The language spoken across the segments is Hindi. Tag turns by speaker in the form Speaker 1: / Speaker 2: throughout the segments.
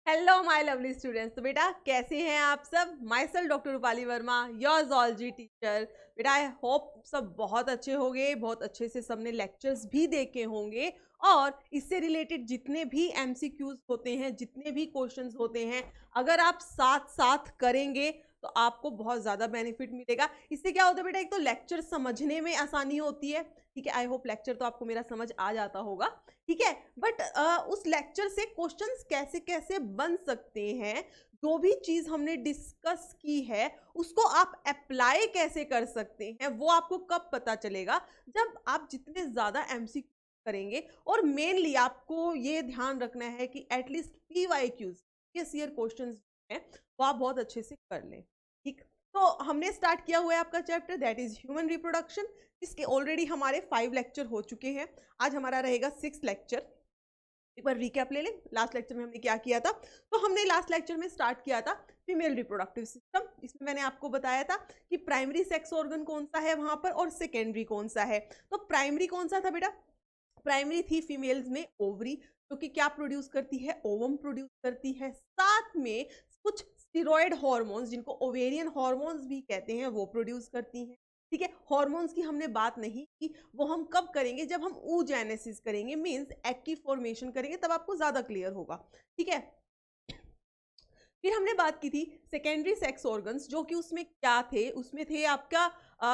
Speaker 1: Hello my lovely students. तो बेटा कैसे हैं आप सब। My self doctor Rupali Verma, your zoology teacher. बेटा आई होप सब बहुत अच्छे होंगे, बहुत अच्छे से सबने लेक्चर्स भी देखे होंगे और इससे रिलेटेड जितने भी एमसीक्यूज होते हैं, जितने भी क्वेश्चंस होते हैं, अगर आप साथ साथ करेंगे तो आपको बहुत ज़्यादा बेनिफिट मिलेगा। इससे क्या होता है बेटा, एक तो लेक्चर समझने में आसानी होती है। ठीक है, आई होप लेक्चर तो आपको मेरा समझ आ जाता होगा। ठीक है, बट उस लेक्चर से क्वेश्चंस कैसे कैसे बन सकते हैं, जो भी चीज हमने डिस्कस की है उसको आप अप्लाई कैसे कर सकते हैं, वो आपको कब पता चलेगा, जब आप जितने ज्यादा एमसीक्यू करेंगे। और मेनली आपको ये ध्यान रखना है कि at least PYQs, previous year questions हैं, वो आप बहुत अच्छे से कर लें। ठीक, तो हमने स्टार्ट किया हुआ है आपका chapter that is human reproduction, जिसके ऑलरेडी हमारे 5 लेक्चर हो चुके हैं। आज हमारा रहेगा 6 लेक्चर। एक बार रिकैप ले लें, लास्ट लेक्चर में हमने क्या किया था। तो हमने लास्ट लेक्चर में स्टार्ट किया था फीमेल रिप्रोडक्टिव सिस्टम। इसमें मैंने आपको बताया था कि प्राइमरी सेक्स ऑर्गन कौन सा है वहां पर और सेकेंडरी कौन सा है। तो प्राइमरी कौन सा था बेटा, प्राइमरी थी फीमेल्स में ओवरी, जो कि क्या प्रोड्यूस करती है, ओवम प्रोड्यूस करती है। साथ में कुछ स्टेरॉयड हार्मोन्स, जिनको ओवेरियन हार्मोन्स भी कहते हैं, वो प्रोड्यूस करती हैं। ठीक है, हार्मोन्स की हमने बात नहीं की, वो हम कब करेंगे, जब हम oogenesis करेंगे, मींस एग की फॉर्मेशन करेंगे, तब आपको ज्यादा क्लियर होगा। ठीक है, फिर हमने बात की थी सेकेंडरी सेक्स ऑर्गन्स, जो कि उसमें क्या थे, उसमें थे आपका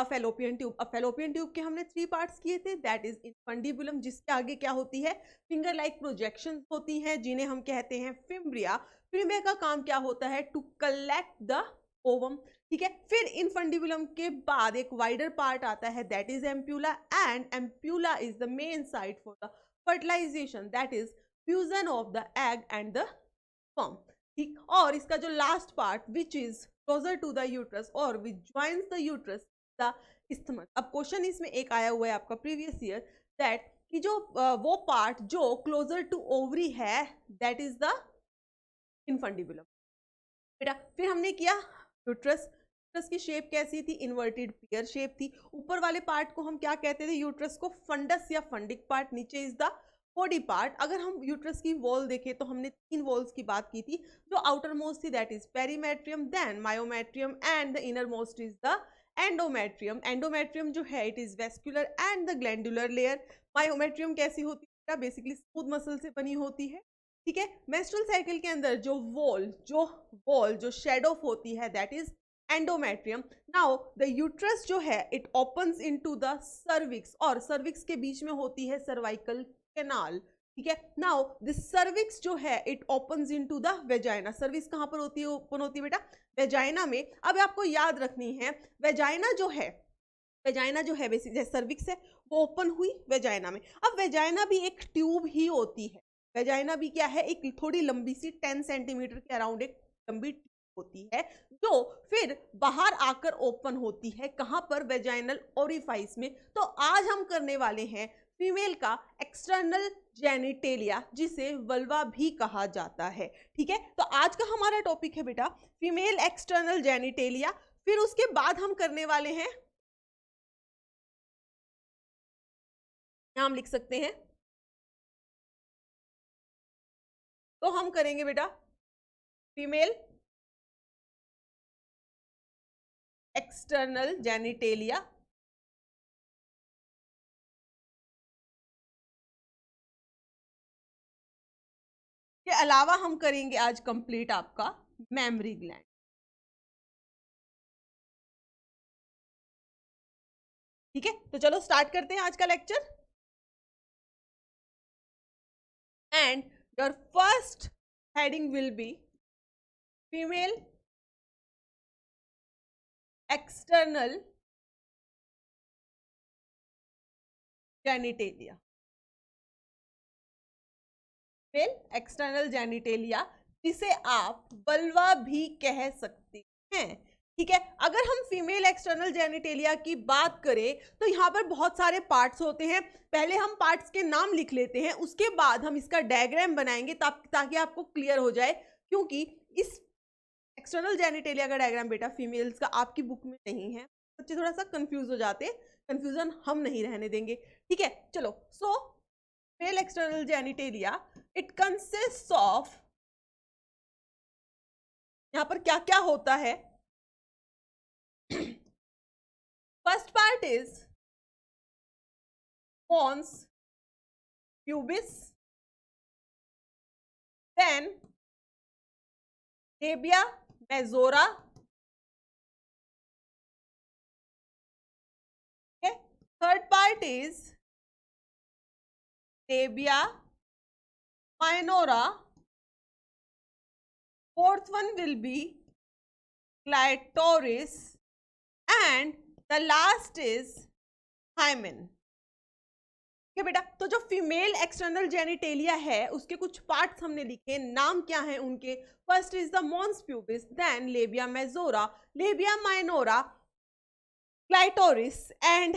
Speaker 1: फेलोपियन ट्यूब। अब फेलोपियन ट्यूब के हमने 3 पार्ट्स किए थे, दैट इज इन्फंडिबुलम, जिसके आगे क्या होती है, फिंगर लाइक प्रोजेक्शन होती हैं, जिन्हें हम कहते हैं फिम्ब्रिया। फिम्ब्रिया का काम क्या होता है, टू कलेक्ट द ओवम। ठीक है, फिर इन्फंडिबुलम के बाद एक वाइडर पार्ट आता है, that is ampulla, and ampulla is the main site for the fertilization, that is fusion of the egg and the sperm. ठीक, और इसका जो last part which is closer to the uterus और which joins the uterus the isthmus। अब क्वेश्चन इसमें एक आया हुआ है आपका प्रीवियस ईयर, दैट कि जो वो पार्ट जो क्लोजर टू ओवरी है, दैट इज द इन्फंडिबुलम। बेटा फिर हमने किया यूट्रस। यूट्रस की शेप कैसी थी, इन्वर्टेड पेयर शेप थी। ऊपर वाले पार्ट को हम क्या कहते थे, यूट्रस को फंडस या फंडिक पार्ट, नीचे इज द बॉडी पार्ट। अगर हम यूट्रस की वॉल देखें तो हमने 3 वॉल्स की बात की थी। जो आउटर मोस्ट थी that is perimetrium, then myometrium, and the innermost is the endometrium. Endometrium जो है it is vascular and the glandular layer. Myometrium कैसी होती है, बेसिकली स्मूथ मसल से बनी होती है। ठीक है, मेंस्ट्रुअल साइकिल के अंदर जो वॉल जो शेड ऑफ होती है, that is endometrium. Now the uterus जो है it opens into the cervix, और सर्विक्स के बीच में होती है सर्वाइकल कैनाल। ठीक है, नाउ दिस सर्विक्स जो है it opens into the vagina. Cervix कहां पर होती है, ओपन होती है बेटा वेजाइना में। अब आपको याद रखनी है, वेजाइना जो है बेसिक जैसे सर्विक्स है, वो ओपन हुई वेजाइना में। अब वेजाइना भी एक ट्यूब ही होती है। वेजाइना भी क्या है, एक थोड़ी लंबी सी 10 सेंटीमीटर के अराउंड एक लंबी ट्यूब होती है, जो फिर बाहर आकर ओपन होती है, कहां पर, वेजाइनल ओरिफाइस में। तो आज हम करने वाले हैं फीमेल का एक्सटर्नल जेनिटेलिया, जिसे वल्वा भी कहा जाता है। ठीक है, तो आज का हमारा टॉपिक है बेटा फीमेल एक्सटर्नल जेनिटेलिया। फिर उसके बाद हम करने वाले हैं, नाम लिख सकते हैं, तो हम करेंगे बेटा फीमेल एक्सटर्नल जेनिटेलिया। के अलावा हम करेंगे आज कंप्लीट आपका मेमरी ग्लैंड। ठीक है, तो चलो स्टार्ट करते हैं आज का lecture. And your first heading will be female external genitalia. Female external genitalia, जिसे आप वल्वा भी कह सकते हैं। ठीक है, अगर हम फीमेल एक्सटर्नल जेनिटेलिया की बात करें तो यहाँ पर बहुत सारे पार्ट्स होते हैं। पहले हम पार्ट्स के नाम लिख लेते हैं, उसके बाद हम इसका डायग्राम बनाएंगे ताकि आपको क्लियर हो जाए, क्योंकि इस एक्सटर्नल जेनिटेलिया का डायग्राम बेटा फीमेल्स का आपकी बुक में नहीं है, बच्चे थोड़ा सा कंफ्यूज हो जाते हैं, कंफ्यूजन हम नहीं रहने देंगे। ठीक है, चलो, so female external genitalia, it consists of यहाँ पर क्या क्या होता है? First part is mons pubis, then labia majora, okay. Third part is labia minora. Fourth one will be clitoris, and the last is hymen. ठीक है बेटा, तो जो फीमेल एक्सटर्नल जेनिटेलिया है उसके कुछ पार्ट्स हमने लिखे, नाम क्या है उनके? First is the mons pubis, then labia majora, labia minora, clitoris and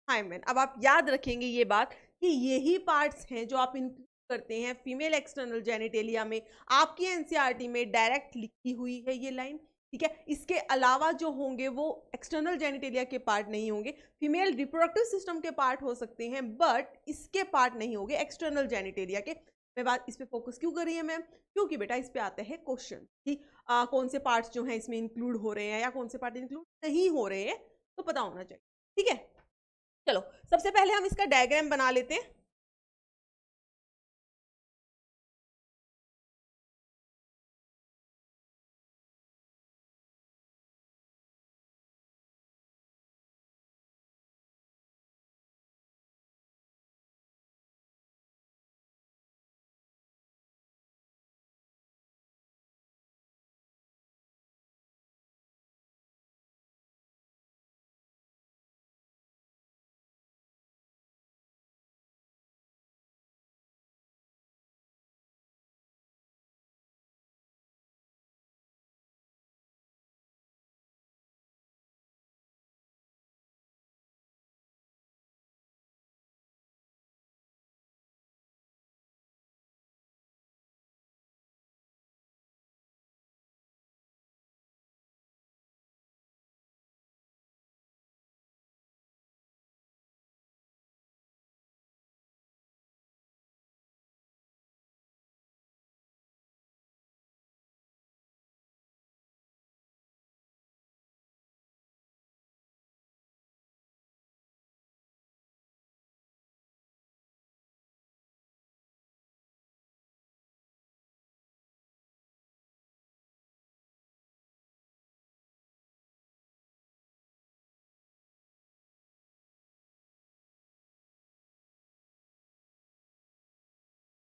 Speaker 1: hymen. अब आप याद रखेंगे ये बात कि यही पार्ट्स हैं जो आप इंक्लूड करते हैं फीमेल एक्सटर्नल जेनिटेलिया में। आपकी एनसीईआरटी में डायरेक्ट लिखी हुई है ये लाइन, ठीक है। इसके अलावा जो होंगे वो एक्सटर्नल जेनिटेलिया के पार्ट नहीं होंगे, फीमेल रिप्रोडक्टिव सिस्टम के पार्ट हो सकते हैं, बट इसके पार्ट नहीं होंगे एक्सटर्नल जेनिटेलिया के। मैं बात इस पे फोकस क्यों कर रही है मैम? क्योंकि बेटा इस पे आते हैं क्वेश्चन कि कौन से पार्ट्स जो हैं इसमें इंक्लूड हो रहे हैं या कौन से पार्ट इंक्लूड नहीं हो रहे हैं, तो पता होना चाहिए, ठीक है। चलो सबसे पहले हम इसका डायग्राम बना लेते हैं।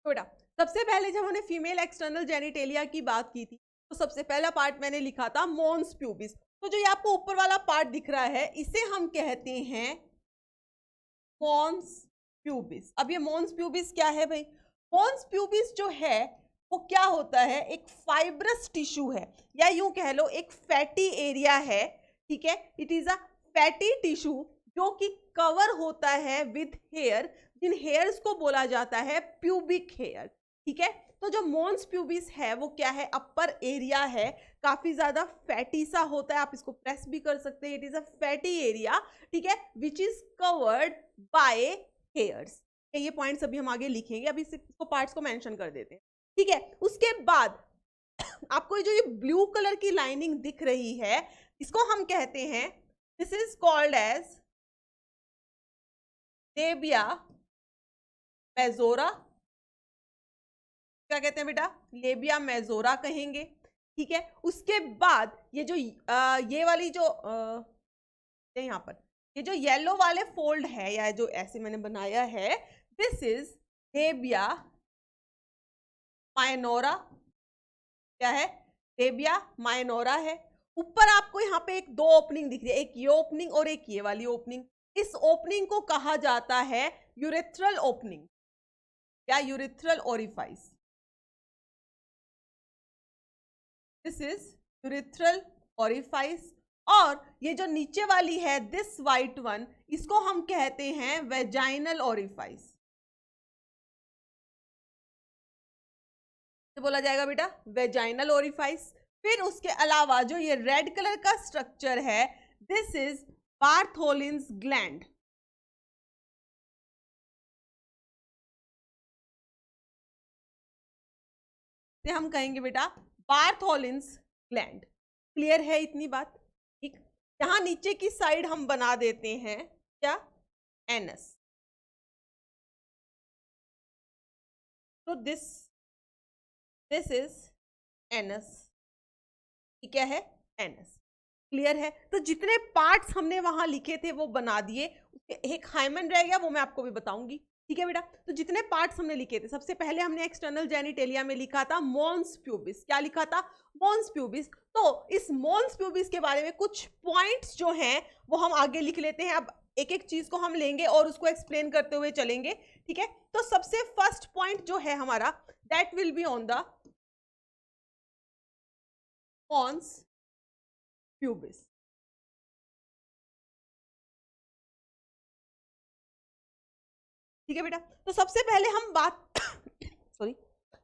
Speaker 1: बेटा सबसे पहले जब हमने फीमेल एक्सटर्नल जेनिटेलिया की बात की थी तो सबसे पहला पार्ट मैंने लिखा था मॉन्स प्यूबिस। तो जो ये आपको ऊपर वाला पार्ट दिख रहा है इसे हम कहते हैं मॉन्स प्यूबिस। अब ये मॉन्स प्यूबिस क्या है भाई? मॉन्स प्यूबिस जो है वो क्या होता है? एक फाइब्रस टिश्यू है, या यूं कह लो एक फैटी एरिया है, ठीक है। It is a fatty tissue जो कि कवर होता है विथ हेयर, जिन हेयर्स को बोला जाता है प्यूबिक हेयर, ठीक है। तो जो मॉन्स प्यूबिस है वो क्या है? अपर एरिया है, काफी ज्यादा फैटी सा होता है, आप इसको प्रेस भी कर सकते हैं। It is a fatty area, ठीक है, विच इज कवर्ड बाय हेयर्स। ये पॉइंट्स अभी हम आगे लिखेंगे, अभी इसको पार्ट्स को मेंशन कर देते हैं, ठीक है। उसके बाद आपको जो ये ब्लू कलर की लाइनिंग दिख रही है इसको हम कहते हैं, this is called as labia majora. क्या कहते हैं बेटा? लेबिया मेजोरा कहेंगे, ठीक है। उसके बाद ये जो ये वाली जो यहाँ पर ये जो येलो वाले फोल्ड है या जो ऐसे मैंने बनाया है, दिस इज लेबिया माइनोरा। क्या है? लेबिया माइनोरा है। ऊपर आपको यहाँ पे एक दो ओपनिंग दिख रही है, एक ये ओपनिंग और एक ये वाली ओपनिंग। इस ओपनिंग को कहा जाता है यूरेथ्रल ओपनिंग या urethral orifice. This is urethral orifice. और ये जो नीचे वाली है दिस वाइट वन, इसको हम कहते हैं वेजाइनल ओरिफाइस। तो बोला जाएगा बेटा वेजाइनल ओरिफाइस। फिर उसके अलावा जो ये रेड कलर का स्ट्रक्चर है दिस इज बार्थोलिन्स ग्लैंड। से हम कहेंगे बेटा बार्थोलिन्स ग्लैंड। क्लियर है इतनी बात? ठीक। यहाँ नीचे की साइड हम बना देते हैं क्या, एनस। तो दिस इज एनस। क्या है, एनस। क्लियर है? तो जितने पार्ट्स हमने वहां लिखे थे वो बना दिए, एक हाइमन रह गया, वो मैं आपको भी बताऊंगी। ठीक है बेटा, तो जितने पार्ट्स हमने लिखे थे, सबसे पहले हमने एक्सटर्नल जेनिटेलिया में लिखा था मॉन्स प्यूबिस। क्या लिखा था, मॉन्स प्यूबिस। तो इस मॉन्स प्यूबिस के बारे में कुछ पॉइंट्स जो हैं वो हम आगे लिख लेते हैं। अब एक एक चीज को हम लेंगे और उसको एक्सप्लेन करते हुए चलेंगे। ठीक है, तो सबसे फर्स्ट पॉइंट जो है हमारा, that will be on the mons pubis. ठीक है बेटा, तो सबसे पहले हम बात सॉरी,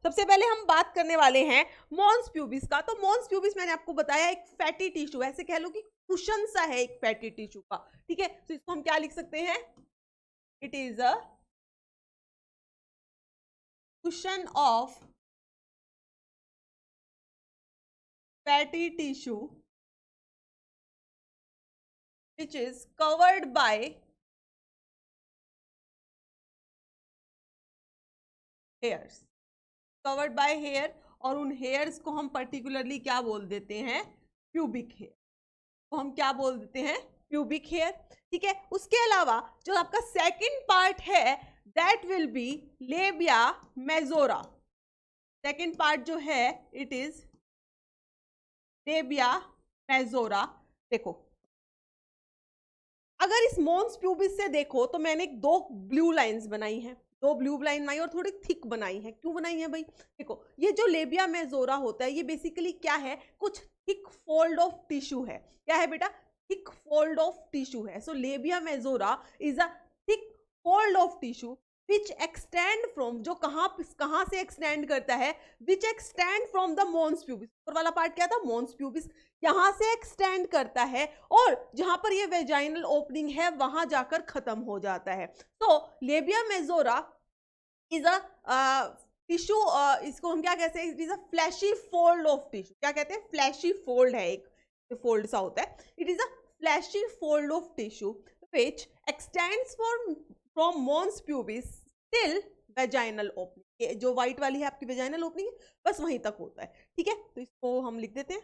Speaker 1: सबसे पहले हम बात करने वाले हैं मॉन्स प्यूबिस का। तो मॉन्स प्यूबिस मैंने आपको बताया एक फैटी टिश्यू, ऐसे कह लो कि कुशन सा है एक फैटी टिश्यू का। ठीक है, तो इसको हम क्या लिख सकते हैं, it is a cushion of fatty tissue which is covered by hairs. Covered by hair, और उन हेयर्स को हम पर्टिकुलरली क्या बोल देते हैं, प्यूबिक हेयर। तो हम क्या बोल देते हैं, प्यूबिक हेयर। ठीक है, उसके अलावा जो आपका सेकंड पार्ट है, that will B labia majora. Second part जो है, इट इज लेबिया मेजोरा। देखो, अगर इस मॉन्स प्यूबिस से देखो तो मैंने दो ब्लू लाइंस बनाई हैं, दो ब्लू लाइन बनाई और थोड़ी थिक बनाई है। क्यों बनाई है भाई, देखो ये जो लेबिया मेजोरा होता है, ये बेसिकली क्या है, कुछ थिक फोल्ड ऑफ टिश्यू है। क्या है बेटा, थिक फोल्ड ऑफ टिश्यू है। So labia majora is a thick fold of tissue which extend from, जो कहां से एक्सटेंड करता है, which extend from the mons pubis. ऊपर वाला पार्ट क्या था, मॉन्स प्यूबिस, यहां से एक्सटेंड करता है और जहां पर ये वेजाइनल ओपनिंग है वहां जाकर खत्म हो जाता है। तो labia majora is a tissue, इसको हम क्या कहते हैं, it is a fleshy fold of tissue. क्या कहते हैं, फ्लैशी फोल्ड है, एक फोल्ड सा होता है। It is a fleshy fold of tissue which extends from mons pubis till vaginal opening. जो व्हाइट वाली है आपकी वेजाइनल ओपनिंग, बस वहीं तक होता है। ठीक है, तो इसको हम लिख देते हैं।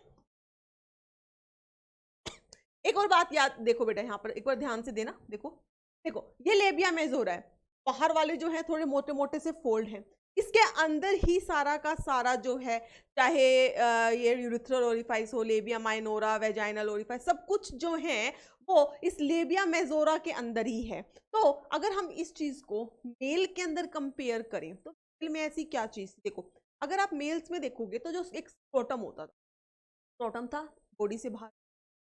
Speaker 1: एक और बात याद, देखो बेटा यहाँ पर एक बार ध्यान से देना, देखो देखो ये लेबिया मेजोरा है, बाहर वाले जो है थोड़े मोटे मोटे से फोल्ड हैं, इसके अंदर ही सारा का सारा जो है, चाहे ये यूरिथ्रल ओरिफाइस हो, लेबिया माइनोरा, वेजाइनल ओरिफाइस, सब कुछ जो है वो इस लेबिया मेजोरा के अंदर ही है। तो अगर हम इस चीज को मेल के अंदर कंपेयर करें तो मेल में ऐसी क्या चीज, देखो अगर आप मेल्स में देखोगे तो जो एक स्क्रोटम होता था, स्क्रोटम था बॉडी से बाहर,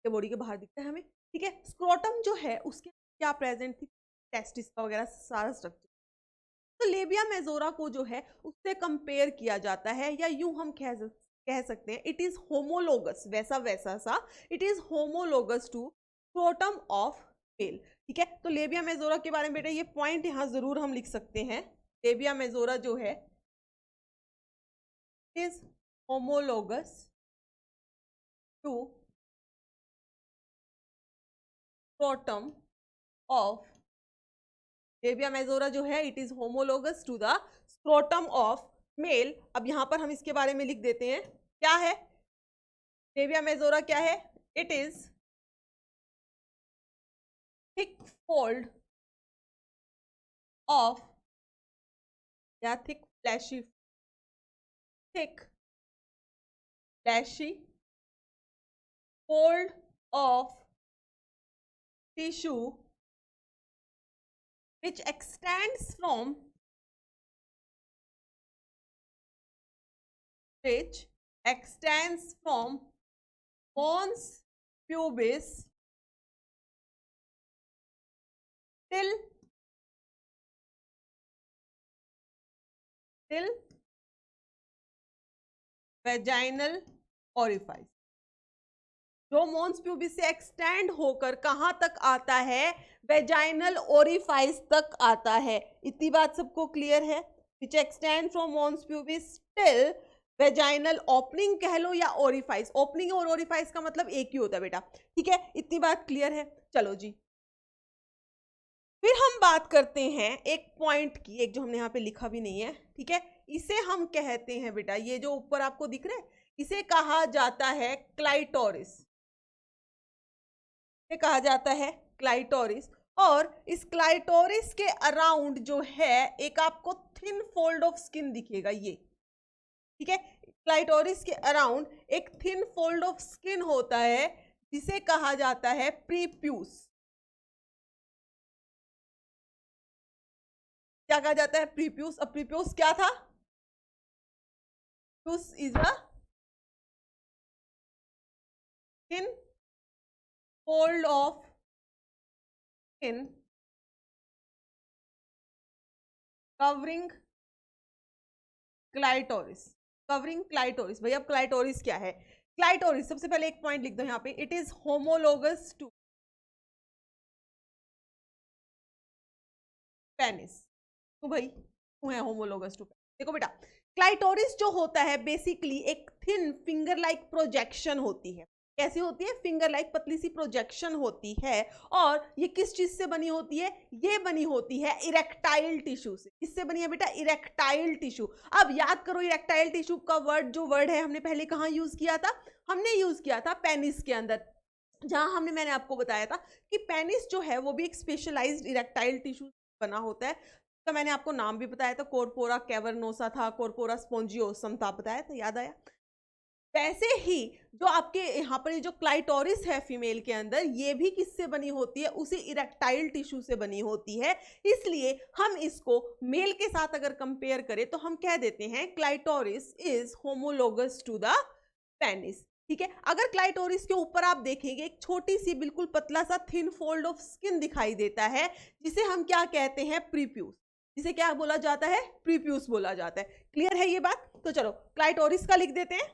Speaker 1: बॉडी के बाहर दिखता है हमें। ठीक है, स्क्रोटम जो है उसके क्या प्रेजेंट थी, टेस्टिस का वगैरह सारा स्ट्रक्चर। तो लेबिया मेजोरा को जो है उससे कंपेयर किया जाता है, या यूं हम कह सकते हैं इट इज होमोलोगस, वैसा वैसा सा, it is homologous to scrotum of male. ठीक है, तो लेबिया मेजोरा के बारे में बेटा ये पॉइंट यहां जरूर हम लिख सकते हैं, लेबिया मेजोरा जो है is homologous to scrotum of, labia majora जो है it is homologous to the scrotum of male. अब यहां पर हम इसके बारे में लिख देते हैं, क्या है लेबिया मेजोरा, क्या है, it is thick fold of, या thick fleshy, thick fleshy fold of tissue which extends from, which extends from mons pubis till vaginal orifice। जो मॉन्स प्यूबिस से एक्सटेंड होकर कहां तक आता है, वेजाइनल ओरिफाइस तक आता है। इतनी बात सबको क्लियर है, which extend from mons pubis till vaginal opening कह लो या ओरिफाइस, ओपनिंग और ओरिफाइस का मतलब एक ही होता है बेटा, ठीक है, इतनी बात क्लियर है। चलो जी, फिर हम बात करते हैं एक पॉइंट की, एक जो हमने यहाँ पे लिखा भी नहीं है, ठीक है, इसे हम कहते हैं बेटा, ये जो ऊपर आपको दिख रहा है, इसे कहा जाता है क्लाइटोरिस, इसे कहा जाता है क्लाइटोरिस। और इस क्लाइटोरिस के अराउंड जो है एक आपको थिन फोल्ड ऑफ स्किन दिखेगा, ये, ठीक है, क्लाइटोरिस के अराउंड एक थिन फोल्ड ऑफ स्किन होता है जिसे कहा जाता है प्रीप्यूस। क्या कहा जाता है? प्रीप्यूस। अब प्रीप्यूस क्या था? Prepuce is a thin fold of skin covering clitoris, covering clitoris. भैया अब क्लाइटोरिस क्या है? क्लाइटोरिस, सबसे पहले एक पॉइंट लिख दो यहाँ पे, it is homologous to penis. तो भाई क्यों है होमोलोगस टू पेनिस? देखो बेटा, क्लाइटोरिस जो होता है बेसिकली एक थिन फिंगर लाइक प्रोजेक्शन होती है। कैसी होती है? फिंगर लाइक पतली सी प्रोजेक्शन होती है। और ये किस चीज से बनी होती है? ये बनी होती है इरेक्टाइल टिश्यू से। किससे बनी है बेटा? Erectile tissue. अब याद करो, इरेक्टाइल टिश्यू का वर्ड है हमने पहले कहाँ यूज किया था? हमने यूज किया था पेनिस के अंदर, जहां मैंने आपको बताया था कि पेनिस जो है वो भी एक स्पेशलाइज्ड इरेक्टाइल टिश्यू बना होता है। तो मैंने आपको नाम भी बताया था, कॉर्पोरा कैवर्नोसा था, कॉर्पोरा स्पोंजियोसम था, बताया था, याद आया? वैसे ही जो आपके यहाँ पर जो क्लाइटोरिस है फीमेल के अंदर, ये भी किससे बनी होती है? उसी इरेक्टाइल टिश्यू से बनी होती है। इसलिए हम इसको मेल के साथ अगर कंपेयर करें तो हम कह देते हैं clitoris is homologous to the penis, ठीक है। अगर क्लाइटोरिस के ऊपर आप देखेंगे एक छोटी सी बिल्कुल पतला सा थिन फोल्ड ऑफ स्किन दिखाई देता है, जिसे हम क्या कहते हैं? प्रीप्यूस। जिसे क्या बोला जाता है? प्रीप्यूस बोला जाता है। क्लियर है ये बात? तो चलो क्लाइटोरिस का लिख देते हैं।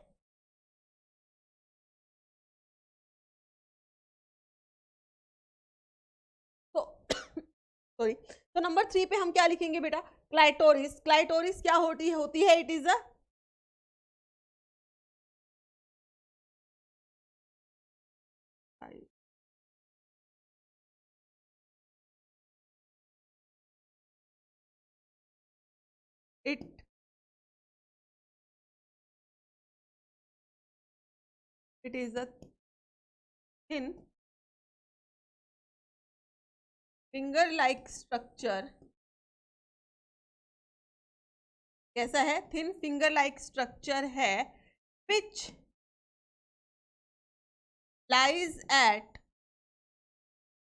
Speaker 1: तो सॉरी, तो नंबर 3 पे हम क्या लिखेंगे बेटा? क्लाइटोरिस। क्लाइटोरिस क्या होती है? It is a it it is a thin finger like structure. कैसा है? थिन फिंगर लाइक स्ट्रक्चर है, विच lies at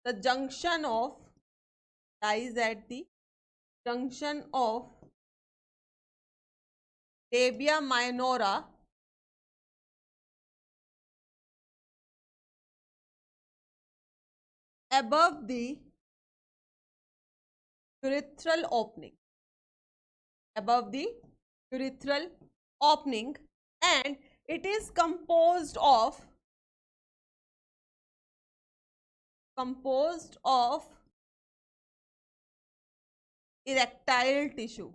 Speaker 1: the junction of lies at the junction of labia minora above the urethral opening, above the urethral opening, and it is composed of erectile tissue,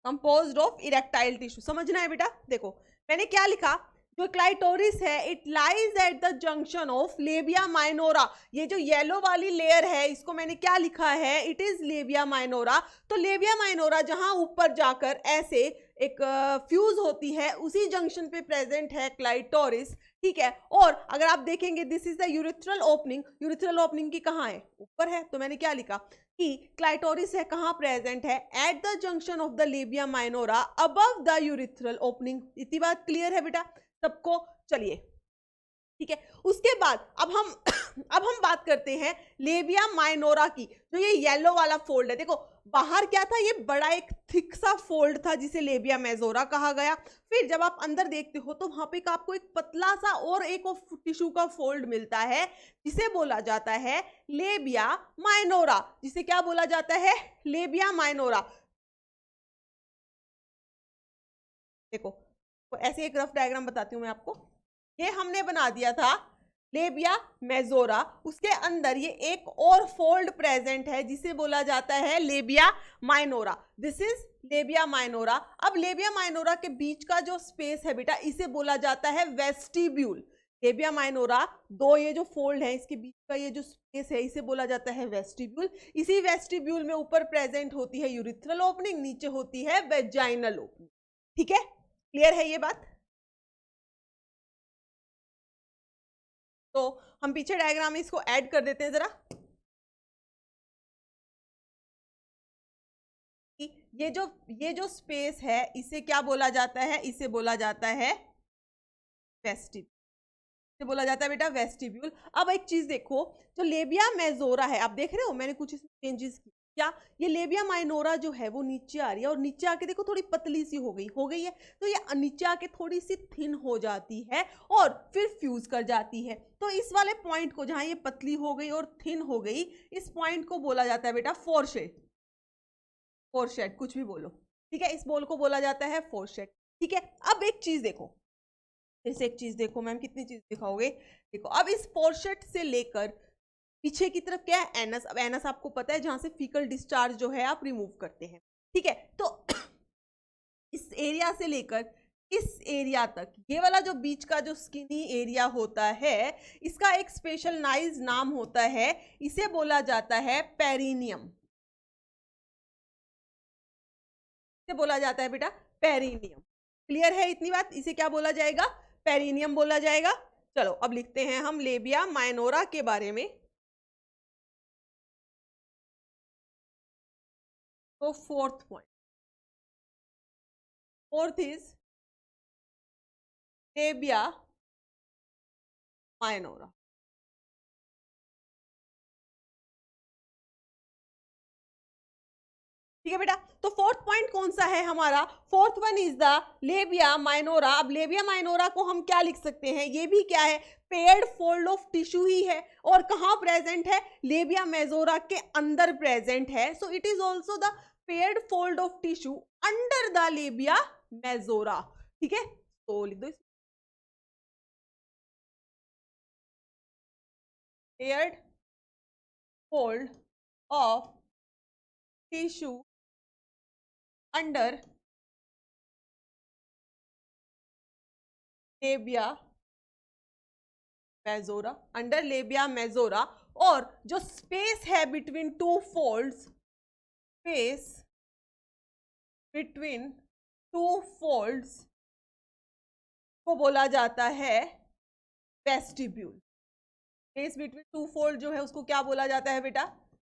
Speaker 1: composed of erectile tissue. समझना है बेटा? देखो मैंने क्या लिखा, जो क्लाइटोरिस है it lies at the junction of labia minora. ये जो येलो वाली लेयर है इसको मैंने क्या लिखा है? It is labia minora. तो लेबिया माइनोरा जहां ऊपर जाकर ऐसे एक फ्यूज होती है, उसी जंक्शन पे प्रेजेंट है क्लाइटोरिस, ठीक है। और अगर आप देखेंगे this is the urethral opening, urethral opening की कहाँ है? ऊपर है। तो मैंने क्या लिखा कि क्लाइटोरिस है कहाँ प्रेजेंट है? At the junction of the labia minora above the urethral opening. इतनी बात क्लियर है बेटा सबको? चलिए ठीक है। उसके बाद अब हम अब हम बात करते हैं लेबिया माइनोरा की। जो ये येलो वाला फोल्ड है, देखो बाहर क्या था? ये बड़ा एक थिक सा फोल्ड था जिसे लेबिया मेजोरा कहा गया। फिर जब आप अंदर देखते हो तो वहां पे आपको एक पतला सा और एक टिश्यू का फोल्ड मिलता है जिसे बोला जाता है लेबिया माइनोरा। जिसे क्या बोला जाता है? Labia minora. देखो तो ऐसे एक रफ डायग्राम बताती हूँ मैं आपको। ये हमने बना दिया था लेबिया मेजोरा, उसके अंदर ये एक और फोल्ड प्रेजेंट है जिसे बोला जाता है labia minora. This is labia minora. अब लेबिया माइनोरा के बीच का जो स्पेस है बेटा इसे बोला जाता है वेस्टिब्यूल। लेबिया माइनोरा, दो ये जो फोल्ड है इसके बीच का ये जो स्पेस है इसे बोला जाता है वेस्टिब्यूल। इसी वेस्टिब्यूल में ऊपर प्रेजेंट होती है यूरिथ्रल ओपनिंग, नीचे होती है वेजाइनल ओपनिंग। ठीक है, क्लियर है ये बात? तो हम पीछे डायग्राम में इसको ऐड कर देते हैं जरा। ये जो स्पेस है इसे क्या बोला जाता है? इसे बोला जाता है वेस्टिब्यूल। इसे बोला जाता है बेटा वेस्टिब्यूल। अब एक चीज देखो, जो लेबिया मेजोरा है, आप देख रहे हो मैंने कुछ इसमें चेंजेस किए क्या? ये लेबिया माइनोरा जो है वो नीचे आ रही है और नीचे आके देखो थोड़ी पतली सी हो गई है। तो ये नीचे आके थोड़ी सी थिन हो जाती है और फिर फ्यूज कर जाती है। तो इस वाले पॉइंट को, जहां ये पतली हो गई और थिन हो गई, इस पॉइंट को बोला जाता है बेटा फोरशेड। फोरशेड कुछ भी बोलो, ठीक है, इस बोल को बोला जाता है फोरशेड। ठीक है, अब एक चीज देखो, फिर से एक चीज देखो, मैम कितनी चीज दिखाओगे? देखो, अब इस फोरशेड से लेकर पीछे की तरफ क्या है? एनस। अब एनस आपको पता है जहां से फीकल डिस्चार्ज जो है आप रिमूव करते हैं। ठीक है, तो इस एरिया से लेकर इस एरिया तक, ये वाला जो बीच का जो स्किनी एरिया होता है, इसका एक स्पेशल नाइज नाम होता है, इसे बोला जाता है पेरिनियम। इसे बोला जाता है बेटा पेरिनियम। क्लियर है इतनी बात? इसे क्या बोला जाएगा? पेरिनियम बोला जाएगा। चलो अब लिखते हैं हम लेबिया माइनोरा के बारे में। तो fourth point, fourth is labia minora. ठीक है बेटा, तो फोर्थ पॉइंट कौन सा है हमारा? Fourth one is the labia minora. अब लेबिया माइनोरा को हम क्या लिख सकते हैं? ये भी क्या है? पेयर्ड फोल्ड ऑफ टिश्यू ही है। और कहां प्रेजेंट है? लेबिया मेजोरा के अंदर प्रेजेंट है। So it is also the paired fold of tissue under the labia majora. ठीक है, तो लिख दो paired fold of tissue under labia majora, under labia majora. और जो स्पेस है between two folds, space between two folds को बोला जाता है vestibule. Space between two fold जो है उसको क्या बोला जाता है बेटा?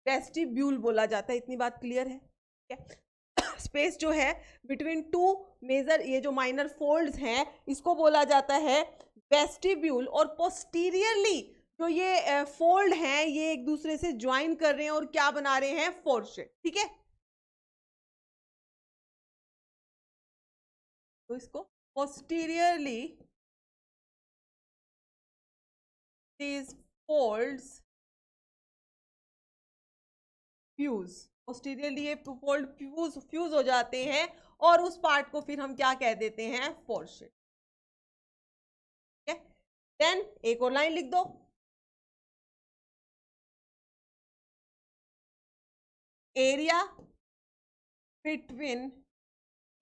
Speaker 1: वेस्टिब्यूल बोला जाता है। इतनी बात क्लियर है? ठीक है, स्पेस जो है बिटवीन टू मेजर, ये जो माइनर फोल्ड्स हैं, इसको बोला जाता है वेस्टिब्यूल। और पोस्टीरियरली जो ये फोल्ड हैं ये एक दूसरे से ज्वाइन कर रहे हैं और क्या बना रहे हैं? फोरशेड। ठीक है, तो इसको posteriorly these folds fuse, posteriorly ये फोल्ड फ्यूज हो जाते हैं और उस पार्ट को फिर हम क्या कह देते हैं? फोरशेड। ठीक है, देन एक और लाइन लिख दो, area between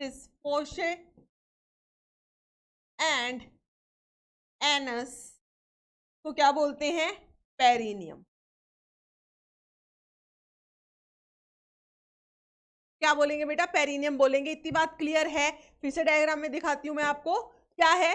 Speaker 1: this fourchette and anus को क्या बोलते हैं? पेरिनियम। क्या बोलेंगे बेटा? पेरिनियम बोलेंगे। इतनी बात क्लियर है? फिर से डायग्राम में दिखाती हूं मैं आपको। क्या है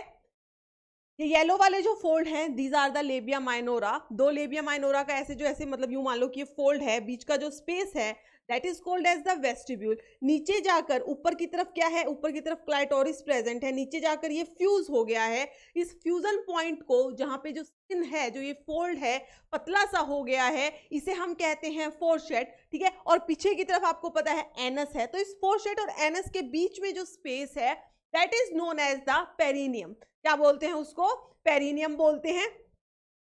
Speaker 1: ये येलो वाले जो फोल्ड हैं? These are the labia minora. दो लेबिया माइनोरा का ऐसे जो ऐसे, मतलब यूं मान लो कि ये फोल्ड है, बीच का जो स्पेस है that is called as the vestibule. नीचे जाकर ऊपर की तरफ क्या है? ऊपर की तरफ क्लाइटोरिस प्रेजेंट है, नीचे जाकर ये फ्यूज हो गया है। इस फ्यूजन पॉइंट को, जहां पे जो स्किन है, जो ये फोल्ड है, पतला सा हो गया है, इसे हम कहते हैं फोरशेड। ठीक है, और पीछे की तरफ आपको पता है एनस है। तो इस फोरशेड और एनस के बीच में जो स्पेस है that is known as the perineum. क्या बोलते हैं उसको? पेरिनियम बोलते हैं।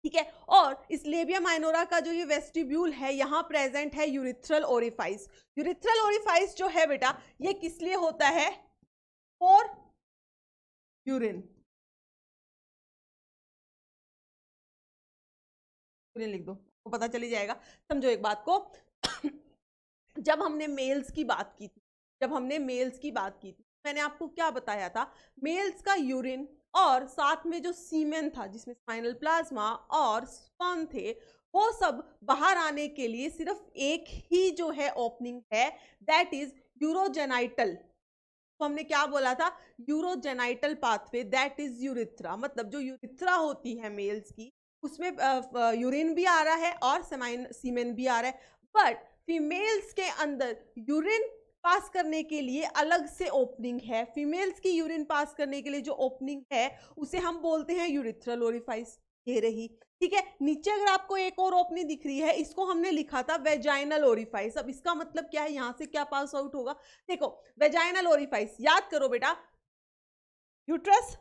Speaker 1: ठीक है, और इस लेबिया माइनोरा का जो ये वेस्टिब्यूल है, यहां प्रेजेंट है यूरिथ्रल ओरिफाइस। यूरिथ्रल ओरिफाइस जो है बेटा ये किस लिए होता है? For urine. लिख दो, तो पता चली जाएगा। समझो एक बात को, जब हमने मेल्स की बात की थी, मैंने आपको क्या बताया था, मेल्स का यूरिन और साथ में जो सीमेन था जिसमें स्पाइनल प्लाज्मा और स्पर्म थे, वो सब बाहर आने के लिए सिर्फ एक ही जो है ओपनिंग है, दैट इज यूरोजेनाइटल। तो हमने क्या बोला था, urogenital pathway, that is urethra. मतलब जो यूरिथ्रा होती है मेल्स की, उसमें यूरिन भी आ रहा है और सीमेन भी आ रहा है, बट फीमेल्स के अंदर यूरिन पास करने के लिए अलग से ओपनिंग है। फीमेल्स की यूरिन पास करने के लिए जो ओपनिंग है उसे हम बोलते हैं यूरिथ्रल ओरिफाइस। ये रही, ठीक है। नीचे अगर आपको एक और ओपनिंग दिख रही है, इसको हमने लिखा था वेजाइनल ओरिफाइस। अब इसका मतलब क्या है, यहां से क्या पास आउट होगा, देखो वेजाइनल ओरिफाइस याद करो बेटा, यूट्रस,